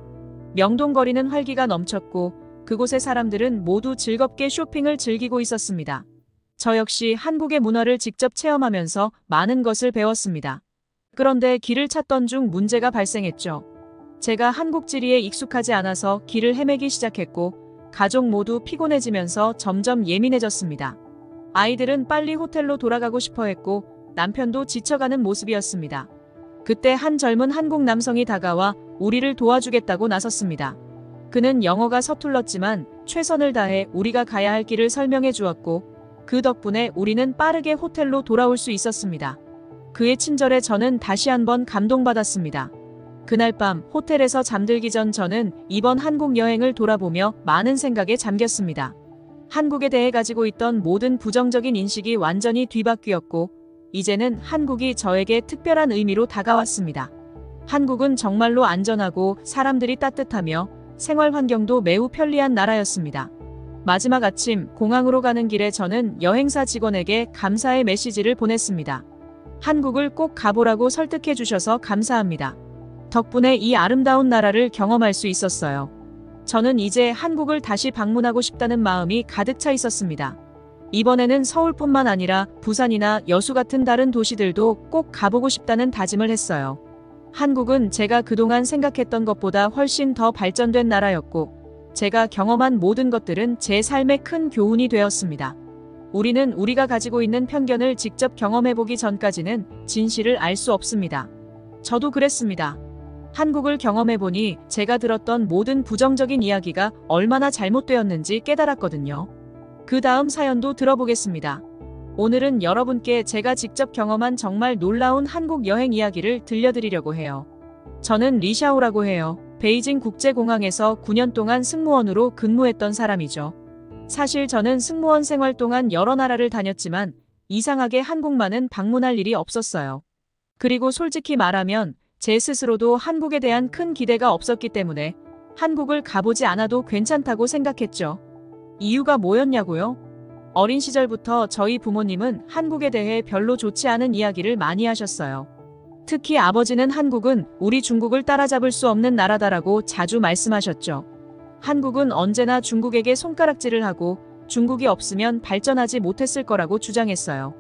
명동 거리는 활기가 넘쳤고 그곳의 사람들은 모두 즐겁게 쇼핑을 즐기고 있었습니다. 저 역시 한국의 문화를 직접 체험하면서 많은 것을 배웠습니다. 그런데 길을 찾던 중 문제가 발생했죠. 제가 한국 지리에 익숙하지 않아서 길을 헤매기 시작했고 가족 모두 피곤해지면서 점점 예민해졌습니다. 아이들은 빨리 호텔로 돌아가고 싶어 했고 남편도 지쳐가는 모습이었습니다. 그때 한 젊은 한국 남성이 다가와 우리를 도와주겠다고 나섰습니다. 그는 영어가 서툴렀지만 최선을 다해 우리가 가야 할 길을 설명해 주었고 그 덕분에 우리는 빠르게 호텔로 돌아올 수 있었습니다. 그의 친절에 저는 다시 한번 감동받았습니다. 그날 밤 호텔에서 잠들기 전 저는 이번 한국 여행을 돌아보며 많은 생각에 잠겼습니다. 한국에 대해 가지고 있던 모든 부정적인 인식이 완전히 뒤바뀌었고 이제는 한국이 저에게 특별한 의미로 다가왔습니다. 한국은 정말로 안전하고 사람들이 따뜻하며 생활 환경도 매우 편리한 나라였습니다. 마지막 아침 공항으로 가는 길에 저는 여행사 직원에게 감사의 메시지를 보냈습니다. 한국을 꼭 가보라고 설득해 주셔서 감사합니다. 덕분에 이 아름다운 나라를 경험할 수 있었어요. 저는 이제 한국을 다시 방문하고 싶다는 마음이 가득 차 있었습니다. 이번에는 서울뿐만 아니라 부산이나 여수 같은 다른 도시들도 꼭 가보고 싶다는 다짐을 했어요. 한국은 제가 그동안 생각했던 것보다 훨씬 더 발전된 나라였고 제가 경험한 모든 것들은 제 삶에 큰 교훈이 되었습니다. 우리는 우리가 가지고 있는 편견을 직접 경험해보기 전까지는 진실을 알 수 없습니다. 저도 그랬습니다. 한국을 경험해보니 제가 들었던 모든 부정적인 이야기가 얼마나 잘못되었는지 깨달았거든요. 그 다음 사연도 들어보겠습니다. 오늘은 여러분께 제가 직접 경험한 정말 놀라운 한국 여행 이야기를 들려드리려고 해요. 저는 리샤오라고 해요. 베이징 국제공항에서 9년 동안 승무원으로 근무했던 사람이죠. 사실 저는 승무원 생활 동안 여러 나라를 다녔지만 이상하게 한국만은 방문할 일이 없었어요. 그리고 솔직히 말하면 제 스스로도 한국에 대한 큰 기대가 없었기 때문에 한국을 가보지 않아도 괜찮다고 생각했죠. 이유가 뭐였냐고요? 어린 시절부터 저희 부모님은 한국에 대해 별로 좋지 않은 이야기를 많이 하셨어요. 특히 아버지는 한국은 우리 중국을 따라잡을 수 없는 나라다라고 자주 말씀하셨죠. 한국은 언제나 중국에게 손가락질을 하고 중국이 없으면 발전하지 못했을 거라고 주장했어요.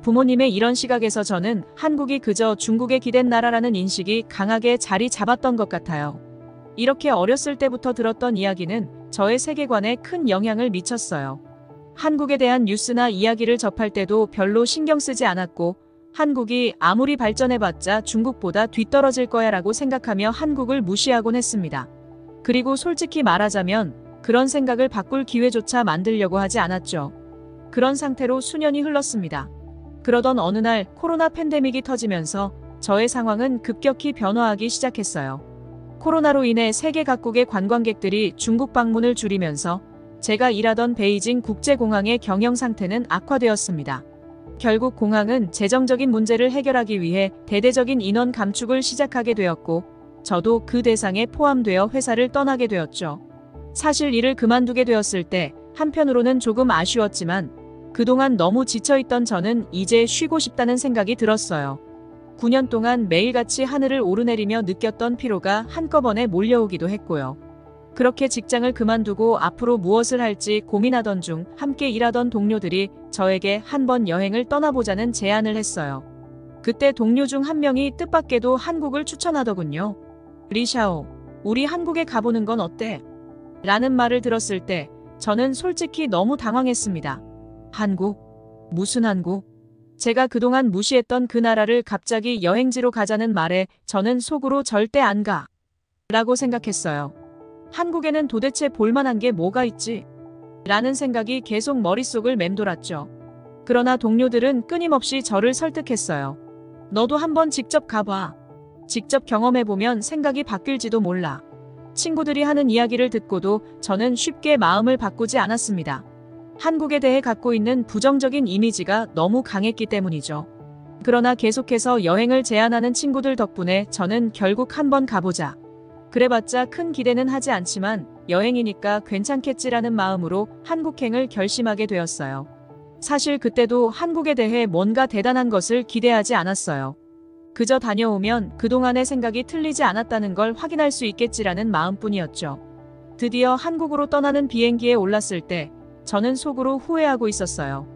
부모님의 이런 시각에서 저는 한국이 그저 중국에 기댄 나라라는 인식이 강하게 자리 잡았던 것 같아요. 이렇게 어렸을 때부터 들었던 이야기는 저의 세계관에 큰 영향을 미쳤어요. 한국에 대한 뉴스나 이야기를 접할 때도 별로 신경 쓰지 않았고 한국이 아무리 발전해봤자 중국보다 뒤떨어질 거야 라고 생각하며 한국을 무시하곤 했습니다. 그리고 솔직히 말하자면 그런 생각을 바꿀 기회조차 만들려고 하지 않았죠. 그런 상태로 수년이 흘렀습니다. 그러던 어느 날 코로나 팬데믹이 터지면서 저의 상황은 급격히 변화하기 시작했어요. 코로나로 인해 세계 각국의 관광객들이 중국 방문을 줄이면서 제가 일하던 베이징 국제공항의 경영 상태는 악화되었습니다. 결국 공항은 재정적인 문제를 해결하기 위해 대대적인 인원 감축을 시작하게 되었고, 저도 그 대상에 포함되어 회사를 떠나게 되었죠. 사실 일을 그만두게 되었을 때 한편으로는 조금 아쉬웠지만 그동안 너무 지쳐있던 저는 이제 쉬고 싶다는 생각이 들었어요. 9년 동안 매일같이 하늘을 오르내리며 느꼈던 피로가 한꺼번에 몰려오기도 했고요. 그렇게 직장을 그만두고 앞으로 무엇을 할지 고민하던 중 함께 일하던 동료들이 저에게 한번 여행을 떠나보자는 제안을 했어요. 그때 동료 중 한 명이 뜻밖에도 한국을 추천하더군요. 리샤오, 우리 한국에 가보는 건 어때? 라는 말을 들었을 때 저는 솔직히 너무 당황했습니다. 한국? 무슨 한국? 제가 그동안 무시했던 그 나라를 갑자기 여행지로 가자는 말에 저는 속으로 절대 안 가. 라고 생각했어요. 한국에는 도대체 볼만한 게 뭐가 있지? 라는 생각이 계속 머릿속을 맴돌았죠. 그러나 동료들은 끊임없이 저를 설득했어요. 너도 한번 직접 가봐. 직접 경험해보면 생각이 바뀔지도 몰라. 친구들이 하는 이야기를 듣고도 저는 쉽게 마음을 바꾸지 않았습니다. 한국에 대해 갖고 있는 부정적인 이미지가 너무 강했기 때문이죠. 그러나 계속해서 여행을 제안하는 친구들 덕분에 저는 결국 한번 가보자. 그래봤자 큰 기대는 하지 않지만 여행이니까 괜찮겠지라는 마음으로 한국행을 결심하게 되었어요. 사실 그때도 한국에 대해 뭔가 대단한 것을 기대하지 않았어요. 그저 다녀오면 그동안의 생각이 틀리지 않았다는 걸 확인할 수 있겠지라는 마음뿐이었죠. 드디어 한국으로 떠나는 비행기에 올랐을 때 저는 속으로 후회하고 있었어요.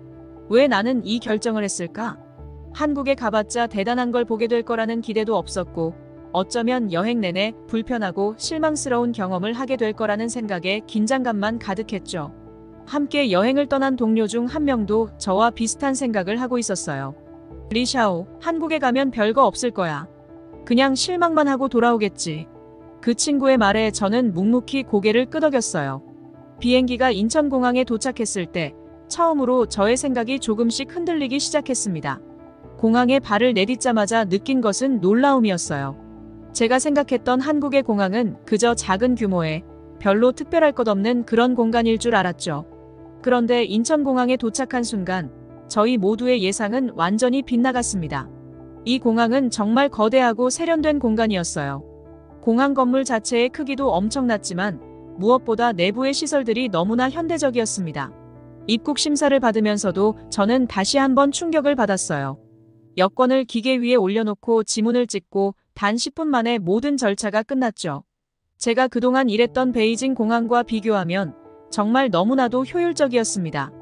왜 나는 이 결정을 했을까? 한국에 가봤자 대단한 걸 보게 될 거라는 기대도 없었고, 어쩌면 여행 내내 불편하고 실망스러운 경험을 하게 될 거라는 생각에 긴장감만 가득했죠. 함께 여행을 떠난 동료 중 한 명도 저와 비슷한 생각을 하고 있었어요. 리샤오, 한국에 가면 별거 없을 거야. 그냥 실망만 하고 돌아오겠지. 그 친구의 말에 저는 묵묵히 고개를 끄덕였어요. 비행기가 인천공항에 도착했을 때 처음으로 저의 생각이 조금씩 흔들리기 시작했습니다. 공항에 발을 내딛자마자 느낀 것은 놀라움이었어요. 제가 생각했던 한국의 공항은 그저 작은 규모의 별로 특별할 것 없는 그런 공간일 줄 알았죠. 그런데 인천공항에 도착한 순간 저희 모두의 예상은 완전히 빗나갔습니다. 이 공항은 정말 거대하고 세련된 공간이었어요. 공항 건물 자체의 크기도 엄청났지만 무엇보다 내부의 시설들이 너무나 현대적이었습니다. 입국 심사를 받으면서도 저는 다시 한번 충격을 받았어요. 여권을 기계 위에 올려놓고 지문을 찍고 단 10분 만에 모든 절차가 끝났죠. 제가 그동안 일했던 베이징 공항과 비교하면 정말 너무나도 효율적이었습니다.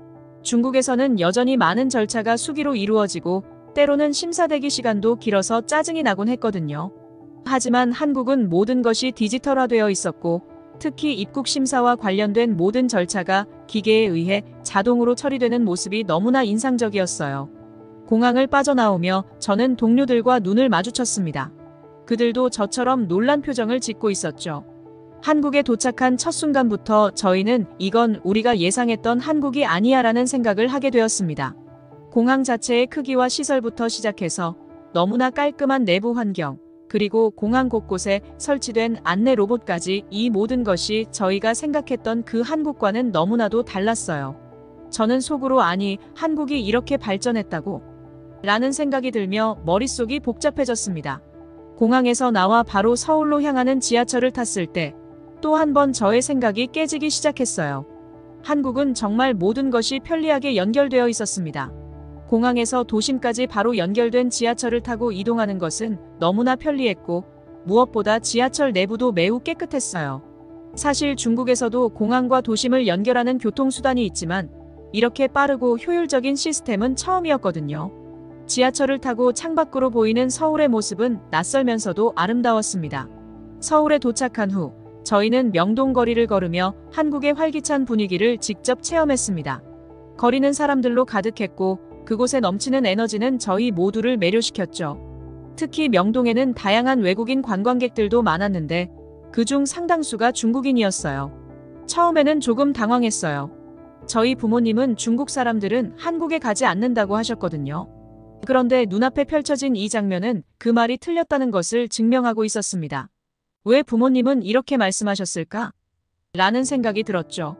중국에서는 여전히 많은 절차가 수기로 이루어지고 때로는 심사 대기 시간도 길어서 짜증이 나곤 했거든요. 하지만 한국은 모든 것이 디지털화되어 있었고 특히 입국 심사와 관련된 모든 절차가 기계에 의해 자동으로 처리되는 모습이 너무나 인상적이었어요. 공항을 빠져나오며 저는 동료들과 눈을 마주쳤습니다. 그들도 저처럼 놀란 표정을 짓고 있었죠. 한국에 도착한 첫 순간부터 저희는 이건 우리가 예상했던 한국이 아니야라는 생각을 하게 되었습니다. 공항 자체의 크기와 시설부터 시작해서 너무나 깔끔한 내부 환경, 그리고 공항 곳곳에 설치된 안내 로봇까지 이 모든 것이 저희가 생각했던 그 한국과는 너무나도 달랐어요. 저는 속으로 아니, 한국이 이렇게 발전했다고? 라는 생각이 들며 머릿속이 복잡해졌습니다. 공항에서 나와 바로 서울로 향하는 지하철을 탔을 때 또 한 번 저의 생각이 깨지기 시작했어요. 한국은 정말 모든 것이 편리하게 연결되어 있었습니다. 공항에서 도심까지 바로 연결된 지하철을 타고 이동하는 것은 너무나 편리했고 무엇보다 지하철 내부도 매우 깨끗했어요. 사실 중국에서도 공항과 도심을 연결하는 교통수단이 있지만 이렇게 빠르고 효율적인 시스템은 처음이었거든요. 지하철을 타고 창밖으로 보이는 서울의 모습은 낯설면서도 아름다웠습니다. 서울에 도착한 후 저희는 명동 거리를 걸으며 한국의 활기찬 분위기를 직접 체험했습니다. 거리는 사람들로 가득했고 그곳에 넘치는 에너지는 저희 모두를 매료시켰죠. 특히 명동에는 다양한 외국인 관광객들도 많았는데 그중 상당수가 중국인이었어요. 처음에는 조금 당황했어요. 저희 부모님은 중국 사람들은 한국에 가지 않는다고 하셨거든요. 그런데 눈앞에 펼쳐진 이 장면은 그 말이 틀렸다는 것을 증명하고 있었습니다. 왜 부모님은 이렇게 말씀하셨을까? 라는 생각이 들었죠.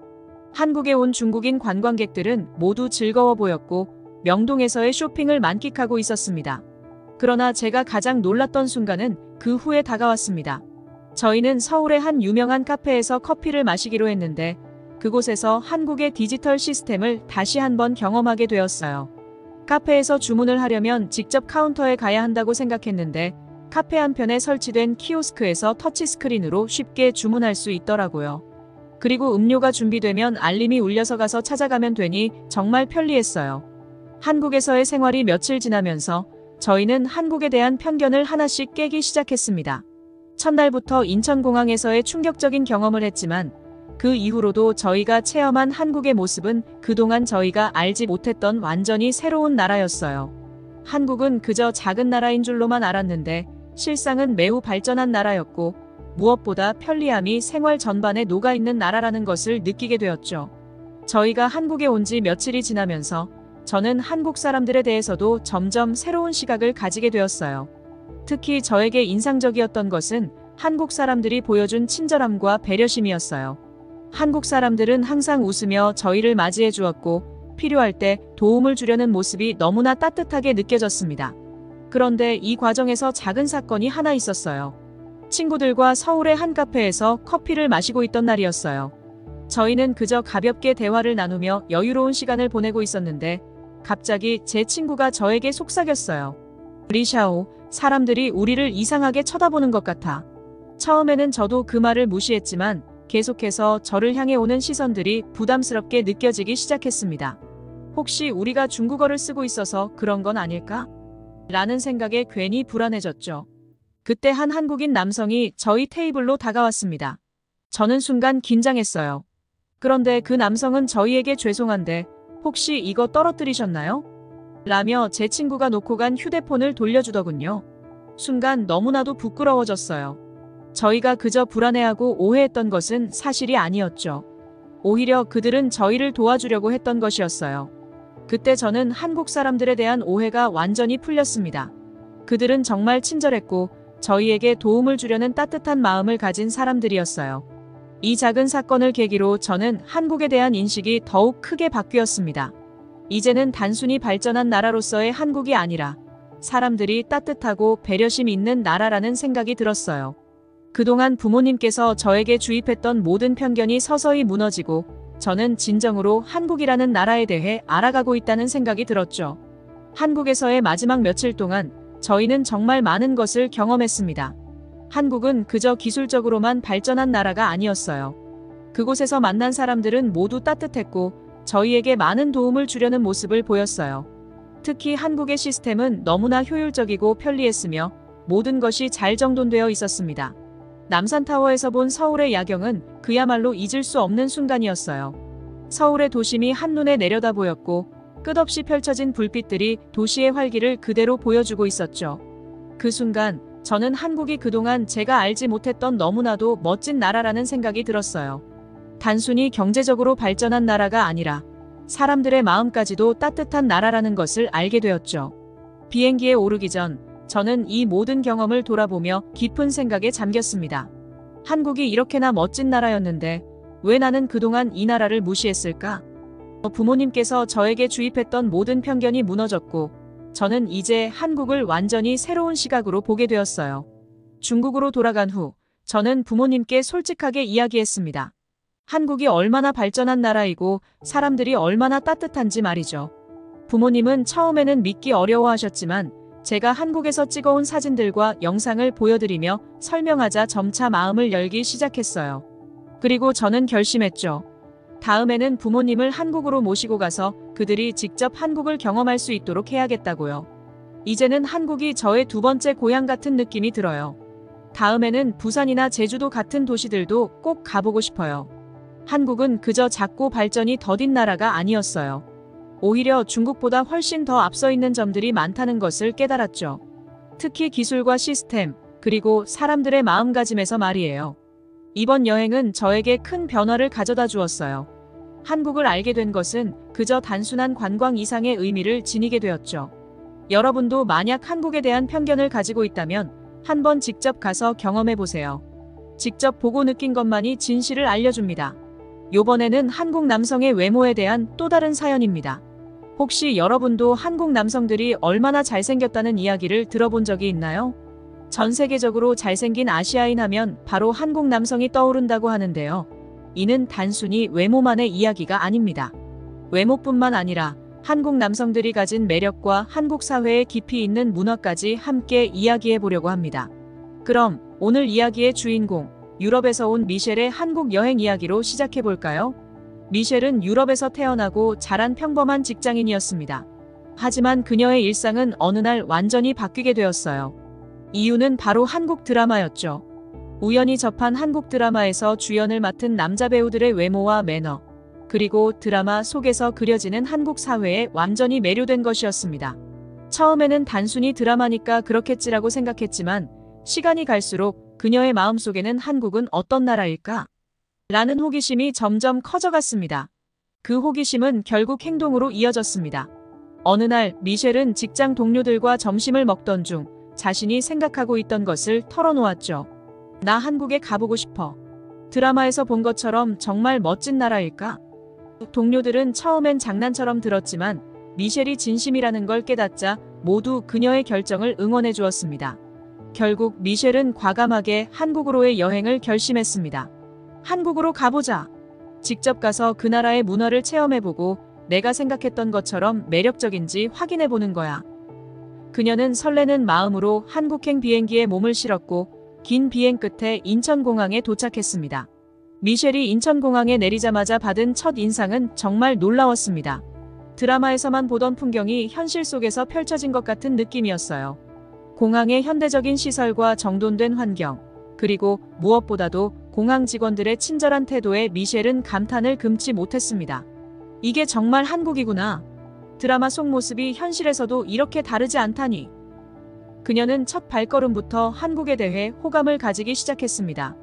한국에 온 중국인 관광객들은 모두 즐거워 보였고 명동에서의 쇼핑을 만끽하고 있었습니다. 그러나 제가 가장 놀랐던 순간은 그 후에 다가왔습니다. 저희는 서울의 한 유명한 카페에서 커피를 마시기로 했는데 그곳에서 한국의 디지털 시스템을 다시 한번 경험하게 되었어요. 카페에서 주문을 하려면 직접 카운터에 가야 한다고 생각했는데 카페 한편에 설치된 키오스크에서 터치스크린으로 쉽게 주문할 수 있더라고요. 그리고 음료가 준비되면 알림이 울려서 가서 찾아가면 되니 정말 편리했어요. 한국에서의 생활이 며칠 지나면서 저희는 한국에 대한 편견을 하나씩 깨기 시작했습니다. 첫날부터 인천공항에서의 충격적인 경험을 했지만 그 이후로도 저희가 체험한 한국의 모습은 그동안 저희가 알지 못했던 완전히 새로운 나라였어요. 한국은 그저 작은 나라인 줄로만 알았는데 실상은 매우 발전한 나라였고 무엇보다 편리함이 생활 전반에 녹아있는 나라라는 것을 느끼게 되었죠. 저희가 한국에 온 지 며칠이 지나면서 저는 한국 사람들에 대해서도 점점 새로운 시각을 가지게 되었어요. 특히 저에게 인상적이었던 것은 한국 사람들이 보여준 친절함과 배려심이었어요. 한국 사람들은 항상 웃으며 저희를 맞이해 주었고 필요할 때 도움을 주려는 모습이 너무나 따뜻하게 느껴졌습니다. 그런데 이 과정에서 작은 사건이 하나 있었어요. 친구들과 서울의 한 카페에서 커피를 마시고 있던 날이었어요. 저희는 그저 가볍게 대화를 나누며 여유로운 시간을 보내고 있었는데 갑자기 제 친구가 저에게 속삭였어요. 리샤오, 사람들이 우리를 이상하게 쳐다보는 것 같아. 처음에는 저도 그 말을 무시했지만 계속해서 저를 향해 오는 시선들이 부담스럽게 느껴지기 시작했습니다. 혹시 우리가 중국어를 쓰고 있어서 그런 건 아닐까? 라는 생각에 괜히 불안해졌죠. 그때 한 한국인 남성이 저희 테이블로 다가왔습니다. 저는 순간 긴장했어요. 그런데 그 남성은 저희에게 죄송한데 혹시 이거 떨어뜨리셨나요? 라며 제 친구가 놓고 간 휴대폰을 돌려주더군요. 순간 너무나도 부끄러워졌어요. 저희가 그저 불안해하고 오해했던 것은 사실이 아니었죠. 오히려 그들은 저희를 도와주려고 했던 것이었어요. 그때 저는 한국 사람들에 대한 오해가 완전히 풀렸습니다. 그들은 정말 친절했고 저희에게 도움을 주려는 따뜻한 마음을 가진 사람들이었어요. 이 작은 사건을 계기로 저는 한국에 대한 인식이 더욱 크게 바뀌었습니다. 이제는 단순히 발전한 나라로서의 한국이 아니라 사람들이 따뜻하고 배려심 있는 나라라는 생각이 들었어요. 그동안 부모님께서 저에게 주입했던 모든 편견이 서서히 무너지고 저는 진정으로 한국이라는 나라에 대해 알아가고 있다는 생각이 들었죠. 한국에서의 마지막 며칠 동안 저희는 정말 많은 것을 경험했습니다. 한국은 그저 기술적으로만 발전한 나라가 아니었어요. 그곳에서 만난 사람들은 모두 따뜻했고 저희에게 많은 도움을 주려는 모습을 보였어요. 특히 한국의 시스템은 너무나 효율적이고 편리했으며 모든 것이 잘 정돈되어 있었습니다. 남산타워에서 본 서울의 야경은 그야말로 잊을 수 없는 순간이었어요. 서울의 도심이 한눈에 내려다 보였고 끝없이 펼쳐진 불빛들이 도시의 활기를 그대로 보여주고 있었죠. 그 순간 저는 한국이 그동안 제가 알지 못했던 너무나도 멋진 나라라는 생각이 들었어요. 단순히 경제적으로 발전한 나라가 아니라 사람들의 마음까지도 따뜻한 나라라는 것을 알게 되었죠. 비행기에 오르기 전 저는 이 모든 경험을 돌아보며 깊은 생각에 잠겼습니다. 한국이 이렇게나 멋진 나라였는데 왜 나는 그동안 이 나라를 무시했을까? 부모님께서 저에게 주입했던 모든 편견이 무너졌고 저는 이제 한국을 완전히 새로운 시각으로 보게 되었어요. 중국으로 돌아간 후 저는 부모님께 솔직하게 이야기했습니다. 한국이 얼마나 발전한 나라이고 사람들이 얼마나 따뜻한지 말이죠. 부모님은 처음에는 믿기 어려워하셨지만 제가 한국에서 찍어온 사진들과 영상을 보여드리며 설명하자 점차 마음을 열기 시작했어요. 그리고 저는 결심했죠. 다음에는 부모님을 한국으로 모시고 가서 그들이 직접 한국을 경험할 수 있도록 해야겠다고요. 이제는 한국이 저의 두 번째 고향 같은 느낌이 들어요. 다음에는 부산이나 제주도 같은 도시들도 꼭 가보고 싶어요. 한국은 그저 작고 발전이 더딘 나라가 아니었어요. 오히려 중국보다 훨씬 더 앞서 있는 점들이 많다는 것을 깨달았죠. 특히 기술과 시스템, 그리고 사람들의 마음가짐에서 말이에요. 이번 여행은 저에게 큰 변화를 가져다 주었어요. 한국을 알게 된 것은 그저 단순한 관광 이상의 의미를 지니게 되었죠. 여러분도 만약 한국에 대한 편견을 가지고 있다면 한번 직접 가서 경험해보세요. 직접 보고 느낀 것만이 진실을 알려줍니다. 요번에는 한국 남성의 외모에 대한 또 다른 사연입니다. 혹시 여러분도 한국 남성들이 얼마나 잘생겼다는 이야기를 들어본 적이 있나요? 전 세계적으로 잘생긴 아시아인 하면 바로 한국 남성이 떠오른다고 하는데요. 이는 단순히 외모만의 이야기가 아닙니다. 외모뿐만 아니라 한국 남성들이 가진 매력과 한국 사회에 깊이 있는 문화까지 함께 이야기해 보려고 합니다. 그럼 오늘 이야기의 주인공, 유럽에서 온 미셸의 한국 여행 이야기로 시작해 볼까요? 미셸은 유럽에서 태어나고 자란 평범한 직장인이었습니다. 하지만 그녀의 일상은 어느 날 완전히 바뀌게 되었어요. 이유는 바로 한국 드라마였죠. 우연히 접한 한국 드라마에서 주연을 맡은 남자 배우들의 외모와 매너, 그리고 드라마 속에서 그려지는 한국 사회에 완전히 매료된 것이었습니다. 처음에는 단순히 드라마니까 그렇겠지라고 생각했지만 시간이 갈수록 그녀의 마음속에는 한국은 어떤 나라일까? 라는 호기심이 점점 커져갔습니다. 그 호기심은 결국 행동으로 이어졌습니다. 어느 날 미셸은 직장 동료들과 점심을 먹던 중 자신이 생각하고 있던 것을 털어놓았죠. 나 한국에 가보고 싶어. 드라마에서 본 것처럼 정말 멋진 나라일까? 동료들은 처음엔 장난처럼 들었지만 미셸이 진심이라는 걸 깨닫자 모두 그녀의 결정을 응원해 주었습니다. 결국 미셸은 과감하게 한국으로의 여행을 결심했습니다. 한국으로 가보자. 직접 가서 그 나라의 문화를 체험해보고 내가 생각했던 것처럼 매력적인지 확인해보는 거야. 그녀는 설레는 마음으로 한국행 비행기에 몸을 실었고 긴 비행 끝에 인천공항에 도착했습니다. 미셸이 인천공항에 내리자마자 받은 첫 인상은 정말 놀라웠습니다. 드라마에서만 보던 풍경이 현실 속에서 펼쳐진 것 같은 느낌이었어요. 공항의 현대적인 시설과 정돈된 환경, 그리고 무엇보다도 공항 직원들의 친절한 태도에 미셸은 감탄을 금치 못했습니다. 이게 정말 한국이구나. 드라마 속 모습이 현실에서도 이렇게 다르지 않다니. 그녀는 첫 발걸음부터 한국에 대해 호감을 가지기 시작했습니다.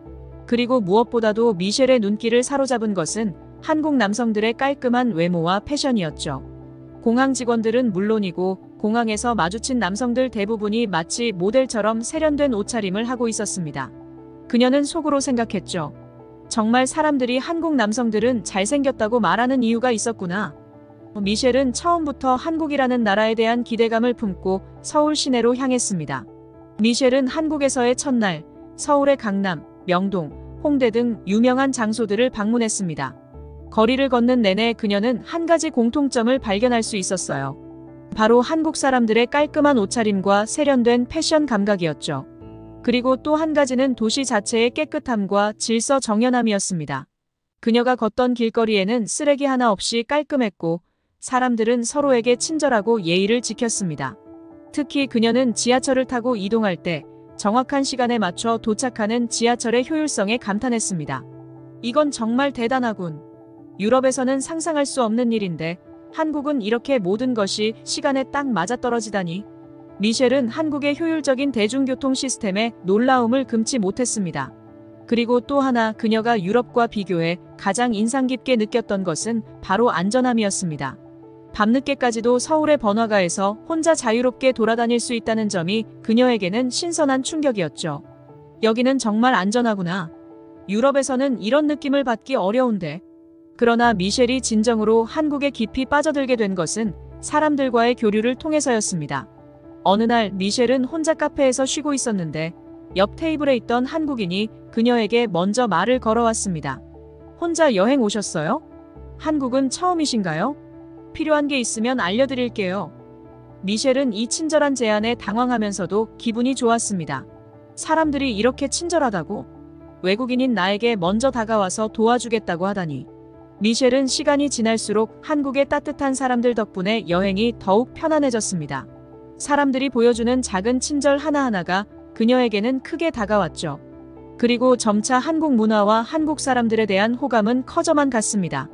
그리고 무엇보다도 미셸의 눈길을 사로잡은 것은 한국 남성들의 깔끔한 외모와 패션이었죠. 공항 직원들은 물론이고 공항에서 마주친 남성들 대부분이 마치 모델처럼 세련된 옷차림을 하고 있었습니다. 그녀는 속으로 생각했죠. 정말 사람들이 한국 남성들은 잘생겼다고 말하는 이유가 있었구나. 미셸은 처음부터 한국이라는 나라에 대한 기대감을 품고 서울 시내로 향했습니다. 미셸은 한국에서의 첫날, 서울의 강남, 명동, 홍대 등 유명한 장소들을 방문했습니다. 거리를 걷는 내내 그녀는 한 가지 공통점을 발견할 수 있었어요. 바로 한국 사람들의 깔끔한 옷차림과 세련된 패션 감각이었죠. 그리고 또 한 가지는 도시 자체의 깨끗함과 질서 정연함이었습니다. 그녀가 걷던 길거리에는 쓰레기 하나 없이 깔끔했고 사람들은 서로에게 친절하고 예의를 지켰습니다. 특히 그녀는 지하철을 타고 이동할 때 정확한 시간에 맞춰 도착하는 지하철의 효율성에 감탄했습니다. 이건 정말 대단하군. 유럽에서는 상상할 수 없는 일인데 한국은 이렇게 모든 것이 시간에 딱 맞아떨어지다니. 미셸은 한국의 효율적인 대중교통 시스템에 놀라움을 금치 못했습니다. 그리고 또 하나 그녀가 유럽과 비교해 가장 인상 깊게 느꼈던 것은 바로 안전함이었습니다. 밤늦게까지도 서울의 번화가에서 혼자 자유롭게 돌아다닐 수 있다는 점이 그녀에게는 신선한 충격이었죠. 여기는 정말 안전하구나. 유럽에서는 이런 느낌을 받기 어려운데. 그러나 미셸이 진정으로 한국에 깊이 빠져들게 된 것은 사람들과의 교류를 통해서였습니다. 어느 날 미셸은 혼자 카페에서 쉬고 있었는데 옆 테이블에 있던 한국인이 그녀에게 먼저 말을 걸어왔습니다. 혼자 여행 오셨어요? 한국은 처음이신가요? 필요한 게 있으면 알려드릴게요. 미셸은 이 친절한 제안에 당황하면서도 기분이 좋았습니다. 사람들이 이렇게 친절하다고? 외국인인 나에게 먼저 다가와서 도와주겠다고 하다니. 미셸은 시간이 지날수록 한국의 따뜻한 사람들 덕분에 여행이 더욱 편안해졌습니다. 사람들이 보여주는 작은 친절 하나하나가 그녀에게는 크게 다가왔죠. 그리고 점차 한국 문화와 한국 사람들에 대한 호감은 커져만 갔습니다.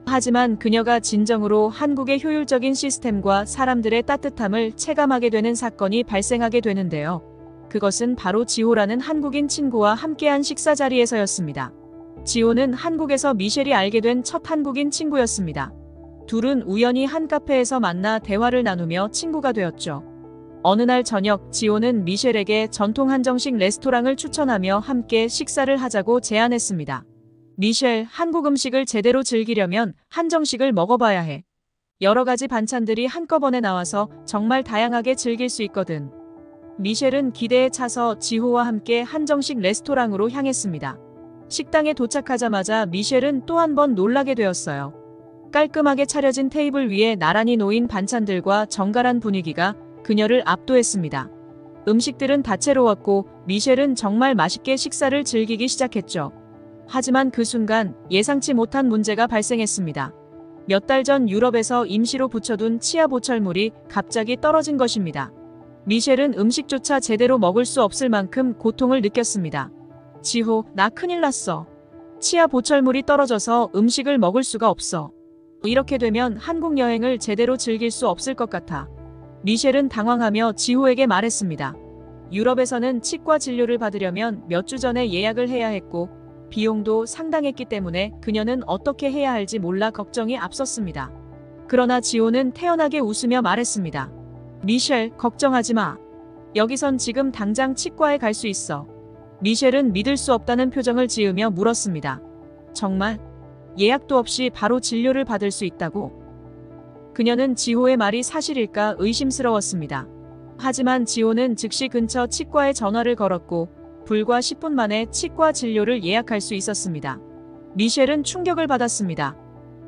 하지만 그녀가 진정으로 한국의 효율적인 시스템과 사람들의 따뜻함을 체감하게 되는 사건이 발생하게 되는데요. 그것은 바로 지호라는 한국인 친구와 함께한 식사 자리에서였습니다. 지호는 한국에서 미셸이 알게 된 첫 한국인 친구였습니다. 둘은 우연히 한 카페에서 만나 대화를 나누며 친구가 되었죠. 어느 날 저녁 지호는 미셸에게 전통 한정식 레스토랑을 추천하며 함께 식사를 하자고 제안했습니다. 미셸, 한국 음식을 제대로 즐기려면 한정식을 먹어봐야 해. 여러 가지 반찬들이 한꺼번에 나와서 정말 다양하게 즐길 수 있거든. 미셸은 기대에 차서 지호와 함께 한정식 레스토랑으로 향했습니다. 식당에 도착하자마자 미셸은 또 한 번 놀라게 되었어요. 깔끔하게 차려진 테이블 위에 나란히 놓인 반찬들과 정갈한 분위기가 그녀를 압도했습니다. 음식들은 다채로웠고 미셸은 정말 맛있게 식사를 즐기기 시작했죠. 하지만 그 순간 예상치 못한 문제가 발생했습니다. 몇 달 전 유럽에서 임시로 붙여둔 치아 보철물이 갑자기 떨어진 것입니다. 미셸은 음식조차 제대로 먹을 수 없을 만큼 고통을 느꼈습니다. 지호, 나 큰일 났어. 치아 보철물이 떨어져서 음식을 먹을 수가 없어. 이렇게 되면 한국 여행을 제대로 즐길 수 없을 것 같아. 미셸은 당황하며 지호에게 말했습니다. 유럽에서는 치과 진료를 받으려면 몇 주 전에 예약을 해야 했고 비용도 상당했기 때문에 그녀는 어떻게 해야 할지 몰라 걱정이 앞섰습니다. 그러나 지호는 태연하게 웃으며 말했습니다. 미셸, 걱정하지 마. 여기선 지금 당장 치과에 갈 수 있어. 미셸은 믿을 수 없다는 표정을 지으며 물었습니다. 정말? 예약도 없이 바로 진료를 받을 수 있다고? 그녀는 지호의 말이 사실일까 의심스러웠습니다. 하지만 지호는 즉시 근처 치과에 전화를 걸었고 불과 10분 만에 치과 진료를 예약할 수 있었습니다. 미셸은 충격을 받았습니다.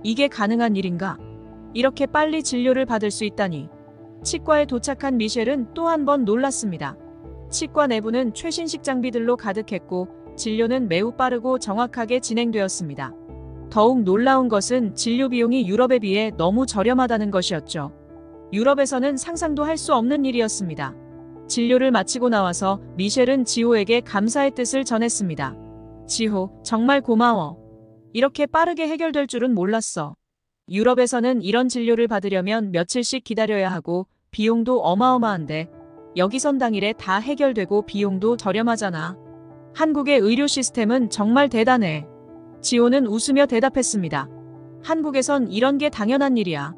이게 가능한 일인가? 이렇게 빨리 진료를 받을 수 있다니. 치과에 도착한 미셸은 또 한 번 놀랐습니다. 치과 내부는 최신식 장비들로 가득했고 진료는 매우 빠르고 정확하게 진행되었습니다. 더욱 놀라운 것은 진료 비용이 유럽에 비해 너무 저렴하다는 것이었죠. 유럽에서는 상상도 할 수 없는 일이었습니다. 진료를 마치고 나와서 미셸은 지호에게 감사의 뜻을 전했습니다. 지호, 정말 고마워. 이렇게 빠르게 해결될 줄은 몰랐어. 유럽에서는 이런 진료를 받으려면 며칠씩 기다려야 하고 비용도 어마어마한데 여기선 당일에 다 해결되고 비용도 저렴하잖아. 한국의 의료 시스템은 정말 대단해. 지호는 웃으며 대답했습니다. 한국에선 이런 게 당연한 일이야.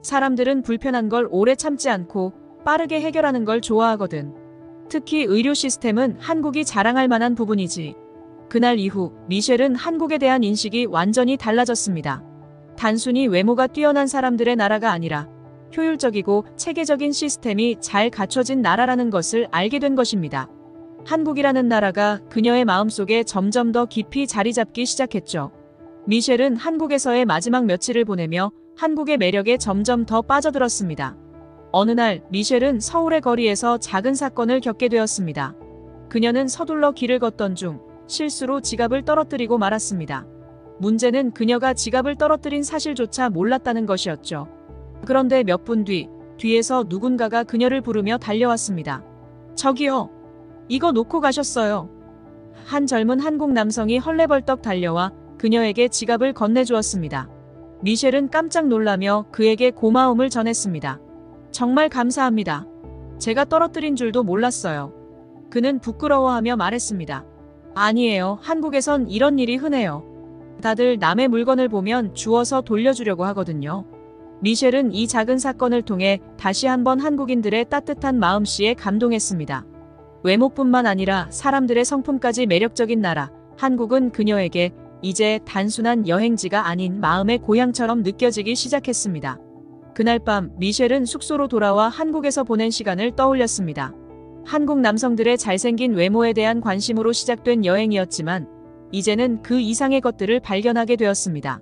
사람들은 불편한 걸 오래 참지 않고 빠르게 해결하는 걸 좋아하거든. 특히 의료 시스템은 한국이 자랑할 만한 부분이지. 그날 이후 미셸은 한국에 대한 인식이 완전히 달라졌습니다. 단순히 외모가 뛰어난 사람들의 나라가 아니라 효율적이고 체계적인 시스템이 잘 갖춰진 나라라는 것을 알게 된 것입니다. 한국이라는 나라가 그녀의 마음속에 점점 더 깊이 자리 잡기 시작했죠. 미셸은 한국에서의 마지막 며칠을 보내며 한국의 매력에 점점 더 빠져들었습니다. 어느 날 미셸은 서울의 거리에서 작은 사건을 겪게 되었습니다. 그녀는 서둘러 길을 걷던 중 실수로 지갑을 떨어뜨리고 말았습니다. 문제는 그녀가 지갑을 떨어뜨린 사실조차 몰랐다는 것이었죠. 그런데 몇 분 뒤에서 누군가가 그녀를 부르며 달려왔습니다. 저기요. 이거 놓고 가셨어요. 한 젊은 한국 남성이 헐레벌떡 달려와 그녀에게 지갑을 건네주었습니다. 미셸은 깜짝 놀라며 그에게 고마움을 전했습니다. 정말 감사합니다. 제가 떨어뜨린 줄도 몰랐어요. 그는 부끄러워하며 말했습니다. 아니에요. 한국에선 이런 일이 흔해요. 다들 남의 물건을 보면 주워서 돌려주려고 하거든요. 미셸은 이 작은 사건을 통해 다시 한번 한국인들의 따뜻한 마음씨에 감동했습니다. 외모뿐만 아니라 사람들의 성품까지 매력적인 나라, 한국은 그녀에게 이제 단순한 여행지가 아닌 마음의 고향처럼 느껴지기 시작했습니다. 그날 밤 미셸은 숙소로 돌아와 한국에서 보낸 시간을 떠올렸습니다. 한국 남성들의 잘생긴 외모에 대한 관심으로 시작된 여행이었지만 이제는 그 이상의 것들을 발견하게 되었습니다.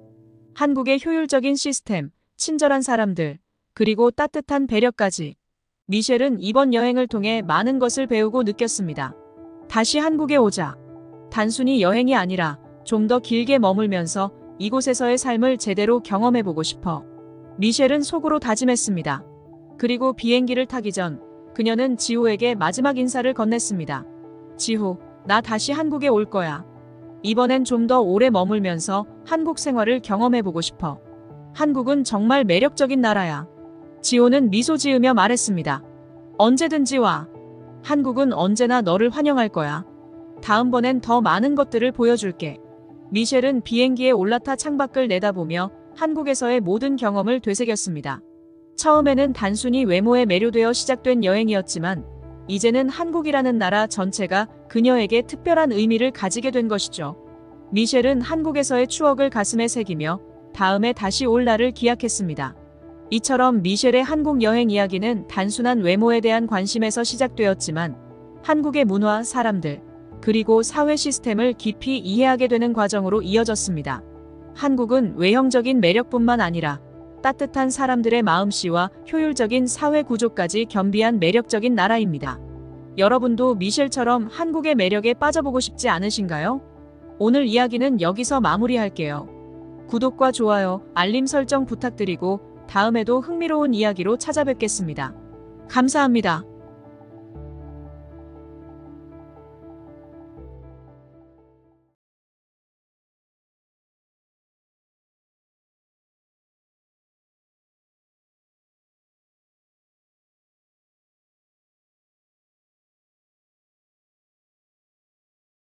한국의 효율적인 시스템, 친절한 사람들, 그리고 따뜻한 배려까지. 미셸은 이번 여행을 통해 많은 것을 배우고 느꼈습니다. 다시 한국에 오자. 단순히 여행이 아니라 좀 더 길게 머물면서 이곳에서의 삶을 제대로 경험해보고 싶어. 미셸은 속으로 다짐했습니다. 그리고 비행기를 타기 전 그녀는 지호에게 마지막 인사를 건넸습니다. 지호, 나 다시 한국에 올 거야. 이번엔 좀 더 오래 머물면서 한국 생활을 경험해보고 싶어. 한국은 정말 매력적인 나라야. 지호는 미소 지으며 말했습니다. 언제든지 와. 한국은 언제나 너를 환영할 거야. 다음번엔 더 많은 것들을 보여줄게. 미셸은 비행기에 올라타 창밖을 내다보며 한국에서의 모든 경험을 되새겼습니다. 처음에는 단순히 외모에 매료되어 시작된 여행이었지만 이제는 한국이라는 나라 전체가 그녀에게 특별한 의미를 가지게 된 것이죠. 미셸은 한국에서의 추억을 가슴에 새기며 다음에 다시 올 날을 기약했습니다. 이처럼 미셸의 한국 여행 이야기는 단순한 외모에 대한 관심에서 시작되었지만 한국의 문화, 사람들, 그리고 사회 시스템을 깊이 이해하게 되는 과정으로 이어졌습니다. 한국은 외형적인 매력뿐만 아니라 따뜻한 사람들의 마음씨와 효율적인 사회 구조까지 겸비한 매력적인 나라입니다. 여러분도 미셸처럼 한국의 매력에 빠져보고 싶지 않으신가요? 오늘 이야기는 여기서 마무리할게요. 구독과 좋아요, 알림 설정 부탁드리고 다음에도 흥미로운 이야기로 찾아뵙겠습니다. 감사합니다.